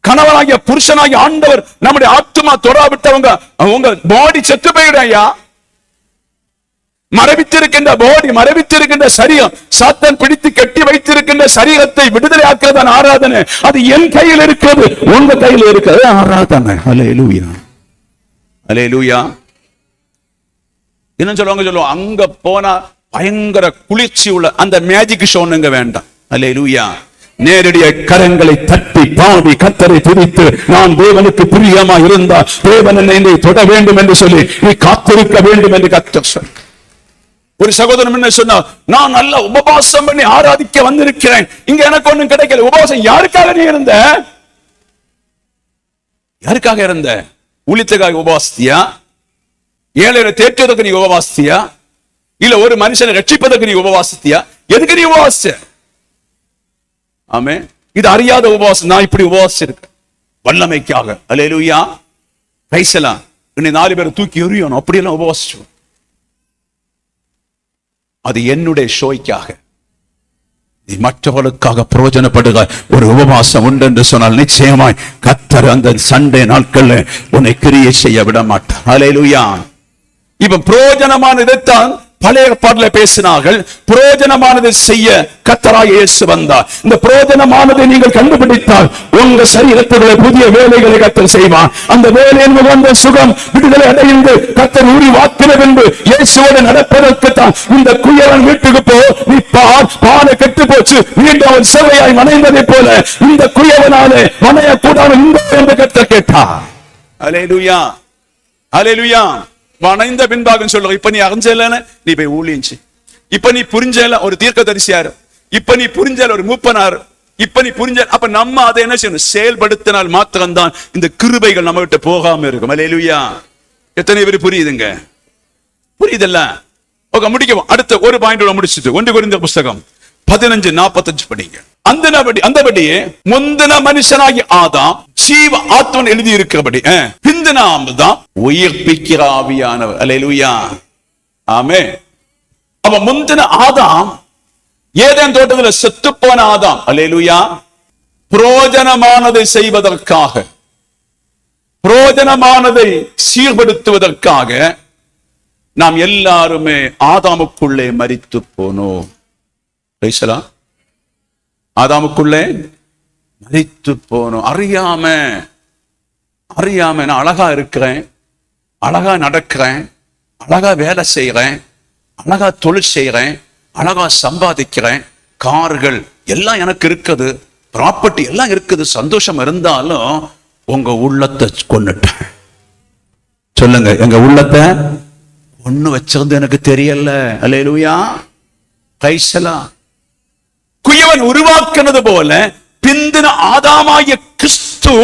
கணவனாகிய புருஷனாகிய ஆண்டவர் நம்முடைய ஆத்மா தொடாவிட்டவங்க உங்க பாடி செத்து போயிடையா. மரபித்திருக்கின்ற பாடி, மரபித்திருக்கின்ற சரீரம், சாத்தான் பிடித்து கட்டி வைத்திருக்கின்ற சரீரத்தை விடுதலை ஆக்குறதான ஆராதனை. அது என் கையில் இருக்கிறது, உங்க கையில் இருக்கிறது ஆராதனை. அல்லேலூயா, அல்லேலூயா. என்ன சொல்லுவாங்க, அங்க போனா பயங்கர குளிர்ச்சி உள்ள அந்த மேஜிக் ஷோ ஒண்ணுங்க வேண்டாம். அல்லேலூயா. நேரடியாக கரங்களை தட்டி பாடி கர்த்தரை துதித்து நான் தேவனுக்கு பிரியமா இருந்தால் தேவன் என்னை தொட வேண்டும் என்று சொல்லி நீ காத்திருக்க வேண்டும் என்று கர்த்தர் சொன்னார். ஒரு சகோதரன் என்ன சொன்னார், நான் நல்ல உபவாசம் பண்ணி ஆராதிக்க வந்திருக்கிறேன், இங்க எனக்கு ஒண்ணும் கிடைக்கல. உபவாசம் யாருக்காக நீ இருந்த? யாருக்காக இருந்த? ஊழியத்துக்காக உபவாசித்தியா? ஏழையை தேற்றுவதற்கு நீ உபவாசித்தியா? இல்ல ஒரு மனுஷனை ரட்சிப்பதற்கு நீ உபவாசித்தியா? எதுக்கு நீ உபவாசிச்ச? ஆமே, இது அறியாத உபவாசம். நான் இப்படி உபவாசிச்சிருக்கேன் வல்லமைக்காக. அல்லேலூயா, கைசலாம். இன்னை 4 பேரை தூக்கி எறியணும் அப்படியெல்லாம் உபவாசிச்சோம். அது என்னுடைய ஷோய்க்காக, மற்றவர்களுக்காக பிரயோஜனப்படுக ஒரு உபவாசம் உண்டு என்று சொன்னால் நிச்சயமாய் கர்த்தர் அந்த சண்டே நாட்கள்ல உன்னை கிரியை செய்ய விட மாட்டார். அல்லேலூயா. இப்ப பிரயோஜனமானதைத்தான் பழைய ஏற்பாட்டிலே பேசினார்கள். பிரயோஜனமானதை செய்ய கர்த்தராகிய இயேசு வந்தார். இந்த பிரயோஜனமானதை நீங்கள் கண்டுபிடித்தால் உங்க சரீரத்திலே புதிய வேலைகளை கர்த்தர் செய்வார். அந்த வேலையின் வந்த சுகம் விடுதலை அடைந்து கர்த்தர் உருவாக்கின பின்பு இயேசுவோடு நடப்பதற்கு தான் இந்த குயவன் வீட்டுக்கு போ, நீ பானை கெட்டு போச்சு, மீண்டும் அவன் சேவையாய் மனைந்ததை போல இந்த குயவனாலே மனைய கூடாது என்று கர்த்தர் கேட்டார். அல்லேலூயா, அல்லேலூயா. வணைந்த பின்பாக சொல்லுங்க, இப்ப நீ அறிஞ்சல நீ போய் ஊழியஞ்சு, இப்ப நீ புரிஞ்சல ஒரு தீர்க்கதரிசியாரு, இப்ப நீ புரிஞ்சல ஒரு மூப்பனாரு, இப்ப நீ புரிஞ்ச. அப்ப நம்ம அதை என்ன செய்யணும்? செயல்படுத்தினால் மாத்திரம்தான் இந்த கிருபைகள் நம்ம விட்டு போகாம இருக்கும். அல்லேலூயா. எத்தனை பேர் புரியுதுங்க? புரியுதல்ல? ஓகே, முடிக்கவும். அடுத்த ஒரு பாயிண்ட் முடிச்சுட்டு 1 கொரிந்தியர் புஸ்தகம் 15:45 படிங்க. அந்தபடியே முந்தின மனுஷனாகி ஆதாம் ஜீவ ஆத்மன் எழுதி இருக்கிறபடி பிந்தின ஆதாம் உயிர்ப்பிக்கிற ஆவியானவர். அல்லேலூயா, ஆமென். அப்ப முந்தின ஆதாம் ஏதேன் தோட்டத்தில் செத்து போன ஆதாம். அல்லேலூயா. பிரயோஜனமானதை செய்வதற்காக, பிரயோஜனமானதை சீர்படுத்துவதற்காக நாம் எல்லாருமே ஆதாமுக்குள்ளே மரித்து போனோம். ஆதாமுக்குள்ளே மரித்து போனோம். அறியாம நான் அழகா இருக்கிறேன், அழகா நடக்கிறேன், அழகா வேலை செய்யறேன், அழகா தொழில் செய்யறேன், அழகா சம்பாதிக்கிறேன், கார்கள் எல்லாம் எனக்கு இருக்குது, ப்ராப்பர்ட்டி எல்லாம் இருக்குது, சந்தோஷம் இருந்தாலும் உங்க உள்ளத்தை கொன்னுட்டேன். சொல்லுங்க, எங்க உள்ளத்தை ஒண்ணு வச்சிருந்து எனக்கு தெரியல. அல்லேலூயா, கைசலாம். குயவன் உருவாக்கினது போல பிந்தின ஆதாமாகிய கிறிஸ்து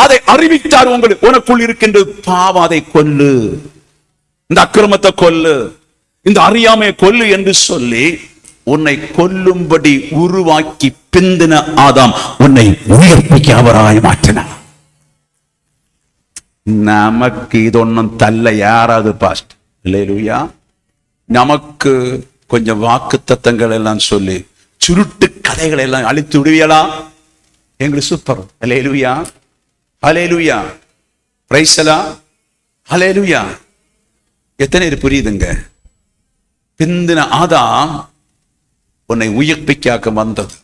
அதை அறிவித்தார். உனக்குள் இருக்கின்ற பாவம் அதை கொல்லு, இந்த அக்கிரமத்தை கொல்லு, இந்த அறியாமையை கொல்லு என்று சொல்லி உன்னை கொல்லும்படி உருவாக்கி பிந்தின ஆதாம் உன்னை உயிர்ப்பிக்க அவராய் மாற்றினார். நமக்கு இது ஒன்னும் தள்ள யாராவது பாஸ்ட். அல்லேலூயா. நமக்கு கொஞ்சம் வாக்கு தத்தங்கள் எல்லாம் சொல்லி சுருட்டு கதைகளை எல்லாம் அழித்து விடுவீங்களா? எங்களுக்கு சூப்பர். அல்லேலூயா, அல்லேலூயா, பிரைஸ் எல்லாம். அல்லேலூயா. எத்தனை புரியுதுங்க? பிந்தின ஆதாம் உன்னை உயிர்ப்பிக்க வந்தது.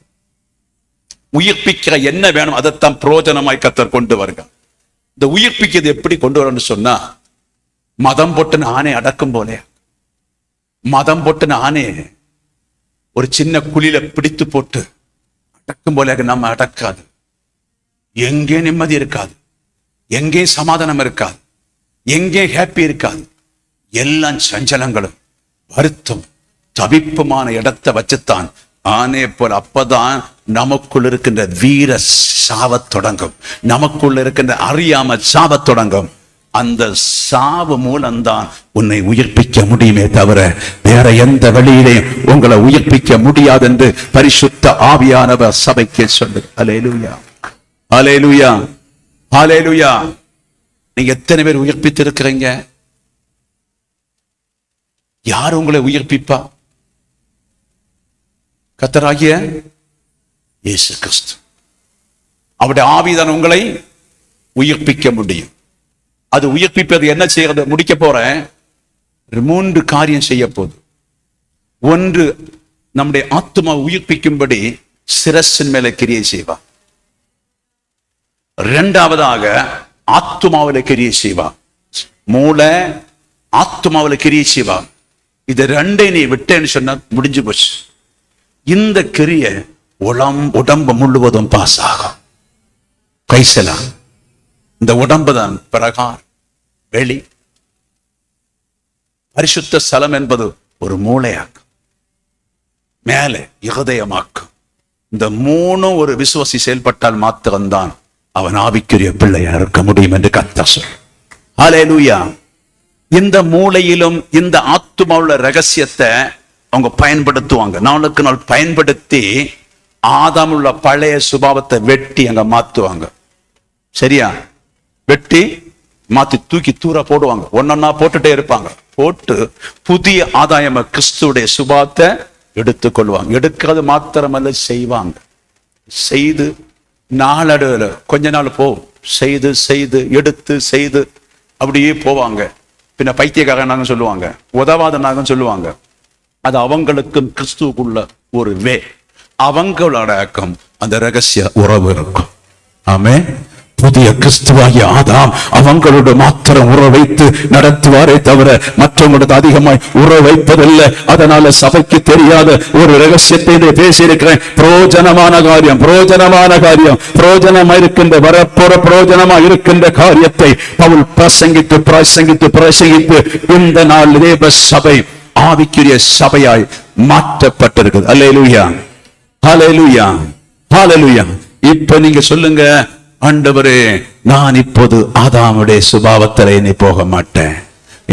உயிர்ப்பிக்கிற என்ன வேணும் அதைத்தான் பிரயோஜனமாய் கர்த்தர் கொண்டு வருங்க. இந்த உயிர்ப்பிக்கிறது எப்படி கொண்டு வரணும்னு சொன்னா, மதம் போட்டு நானே அடக்கும் போலே, மதம் போட்டு நானே ஒரு சின்ன குழியில பிடித்து போட்டு அடக்கும் போல நம்ம அடக்காது. எங்கே நிம்மதி இருக்காது, எங்கே சமாதானம் இருக்காது, எங்கே ஹாப்பி இருக்காது. எல்லாம் சஞ்சலங்களும் வருத்தம் தவிப்புமான இடத்தை வச்சுத்தான் ஆனே போல. அப்பதான் நமக்குள் இருக்கின்ற வீர சாவத் தொடங்கும், நமக்குள்ள இருக்கின்ற அறியாம சாவத் தொடங்கும். அந்த சாவு மூலம்தான் உன்னை உயிர்ப்பிக்க முடியுமே தவிர வேற எந்த வழியிலையும் உங்களை உயிர்ப்பிக்க முடியாது என்று பரிசுத்த ஆவியானவர் சபைக்கு சொல்லு. அல்லேலூயா, அல்லேலூயா, அல்லேலூயா. நீங்க எத்தனை பேர் உயிர்ப்பித்து இருக்கிறீங்க? யார் உங்களை உயிர்ப்பிப்பா? கர்த்தராகிய இயேசு கிறிஸ்து. அவருடைய ஆவிதான் உங்களை உயிர்ப்பிக்க முடியும். அது உயிர்ப்பிப்பது என்ன செய்யறது? முடிக்க போறேன். 3 காரியம் செய்ய போகுது. 1, நம்முடைய ஆத்மா உயிர்ப்பிக்கும்படி சிரசின் மேல கிரியை செய்வா. 2வதாக ஆத்மாவில கிரியை செய்வா. மூளை ஆத்மாவில கிரியை செய்வா. இது 2 நீ விட்டேன்னு சொன்னா முடிஞ்சு போச்சு. இந்த கிரியை உடம்பு முழுவதும் பாஸ் ஆகும். கைசலாம். இந்த உடம்பு தான் பிரகார் வெளி. பரிசுத்த ஸ்தலம் என்பது ஒரு மூளையாக்கும், மேலே இருதயமாக்கும். இந்த 3 ஒரு விசுவாசி செயல்பட்டால் மாத்திரம்தான் அவன் ஆவிக்குரிய பிள்ளையா இருக்க முடியும் என்று கர்த்தர் சொல்றார். ஹல்லேலூயா, இந்த மூளையிலும் இந்த ஆத்துமாவுள்ள ரகசியத்தை அவங்க பயன்படுத்துவாங்க. நாளுக்கு நாள் பயன்படுத்தி ஆதாமுள்ள பழைய சுபாவத்தை வெட்டி அங்க மாத்துவாங்க. சரியா? வெட்டி மாத்தி தூக்கி தூர போடுவாங்க. ஒன்னொன்னா போட்டுட்டே இருப்பாங்க. போட்டு புதிய ஆதாயம கிறிஸ்துடைய சுபாவத்தை எடுத்துக்கொள்வாங்க. எடுக்கிறது மாத்திரமல்ல, செய்வாங்க. செய்து நாளடைவில் கொஞ்ச நாள் போகும். செய்து செய்து எடுத்து செய்து அப்படியே போவாங்க. பின்ன பைத்தியக்காரனாக சொல்லுவாங்க, உதவாதனாக சொல்லுவாங்க. அது அவங்களுக்கும் கிறிஸ்துவுக்குள்ள ஒரு அவங்களோட அந்த ரகசிய உறவு இருக்கும். ஆமென். புதிய கிறிஸ்துவாகிய ஆதாம் அவங்களோட மாத்திரம் உறவு வைத்து நடத்துவாரே தவிர மற்றவங்களோட அதிகமாய் உறவு வைப்பதில்லை. அதனால சபைக்கு தெரியாத ஒரு ரகசியத்தை பேசியிருக்கிறேன். பிரயோஜனமான காரியம், பிரயோஜனமா இருக்கின்ற வரப்போற பிரயோஜனமா இருக்கின்ற காரியத்தை பவுல் பிரசங்கித்து இந்த நாள் தேவ சபை ஆவிக்குரிய சபையாய் மாற்றப்பட்டிருக்கிறது. அல்லேலூயா, ஹல்லேலூயா, ஹல்லேலூயா. இப்ப நீங்க சொல்லுங்க, ஆண்டவரே, நான் இப்போது ஆதாமுடைய சுபாவத்தில் இனி போக மாட்டேன்.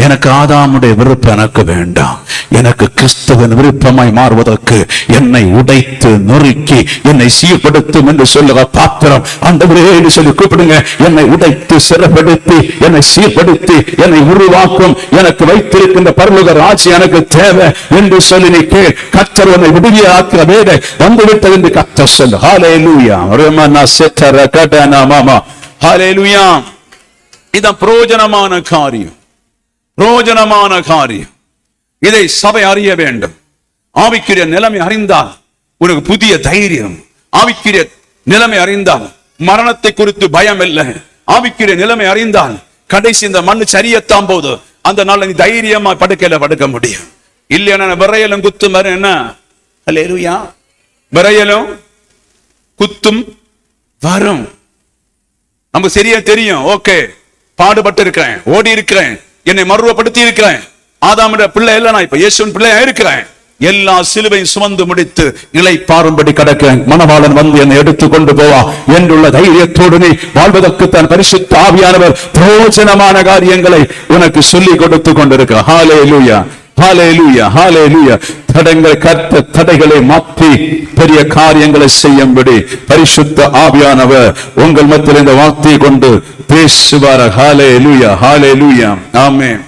எனக்கு ஆதாமுடைய விருப்பம் எனக்கு வேண்டாம். எனக்கு கிறிஸ்துவின் விருப்பமாய் மாறுவதற்கு என்னை உடைத்து நொறுக்கி என்னை சீர்படுத்தும் என்று சொல்லுக பாத்திரம் ஆண்டவரே என்று சொல்லி கூப்பிடுங்க. என்னை உடைத்து சிறப்படுத்தி என்னை சீர்படுத்தி என்னை உருவாக்கும் எனக்கு வைத்திருக்கின்ற பரலோக ராஜ்யம் எனக்கு தேவை என்று சொல்லி நீ கேள். கர்த்தர் உன்னை விடுவியாக்கிற வேலை வந்துவிட்டது என்று கர்த்தர் சொல்லு. ஹல்லேலூயா, ரமனா செட்டர கடனா மாமா. ஹல்லேலூயா. இது பிரயோஜனமான காரியம், பிரயோஜனமான காரியம். இதை சபை அறிய வேண்டும். ஆவிக்குரிய நிலைமை அறிந்தால் உனக்கு புதிய தைரியம். ஆவிக்குரிய நிலைமை அறிந்தால் மரணத்தை குறித்து பயம் இல்லை. ஆவிக்குரிய நிலைமை அறிந்தால் கடைசி இந்த மண்ணு சரியத்தான் போது அந்த நாள் நீ தைரியமா படுக்கையில படுக்க முடியும். இல்லையா விரையலும் குத்தும் வர என்ன? அல்லேலூயா. விரையலும் குத்தும் வரும். நமக்கு சரியா தெரியும். ஓகே, பாடுபட்டு இருக்கிறேன், ஓடி இருக்கிறேன், என்னை மறுவப்படுத்தி இருக்கிறேன். ஆதாமுடைய பிள்ளை இல்ல, நான் இப்ப இயேசுவின் பிள்ளையா இருக்கிறேன். எல்லா சிலுவையும் சுமந்து முடித்து இலை பாரும்படி கிடக்கிறேன். மணவாளன் வந்து என்னை எடுத்து கொண்டு போவா என்றுள்ள தைரியத்தோடு நீ வாழ்வதற்கு தன் பரிசுத்த ஆவியானவர் பிரயோஜனமான காரியங்களை உனக்கு சொல்லிக் கொடுத்து கொண்டிருக்கிறார். ஹல்லேலூயா, ஹல்லேலூயா, ஹல்லேலூயா. தடைகளை மாற்றி பெரிய காரியங்களை செய்யும்படி பரிசுத்த ஆவியானவர் உங்கள் மத்தியில் இந்த வார்த்தையை கொண்டு பேசுவார். ஹல்லேலூயா, ஹல்லேலூயா. ஆமென்.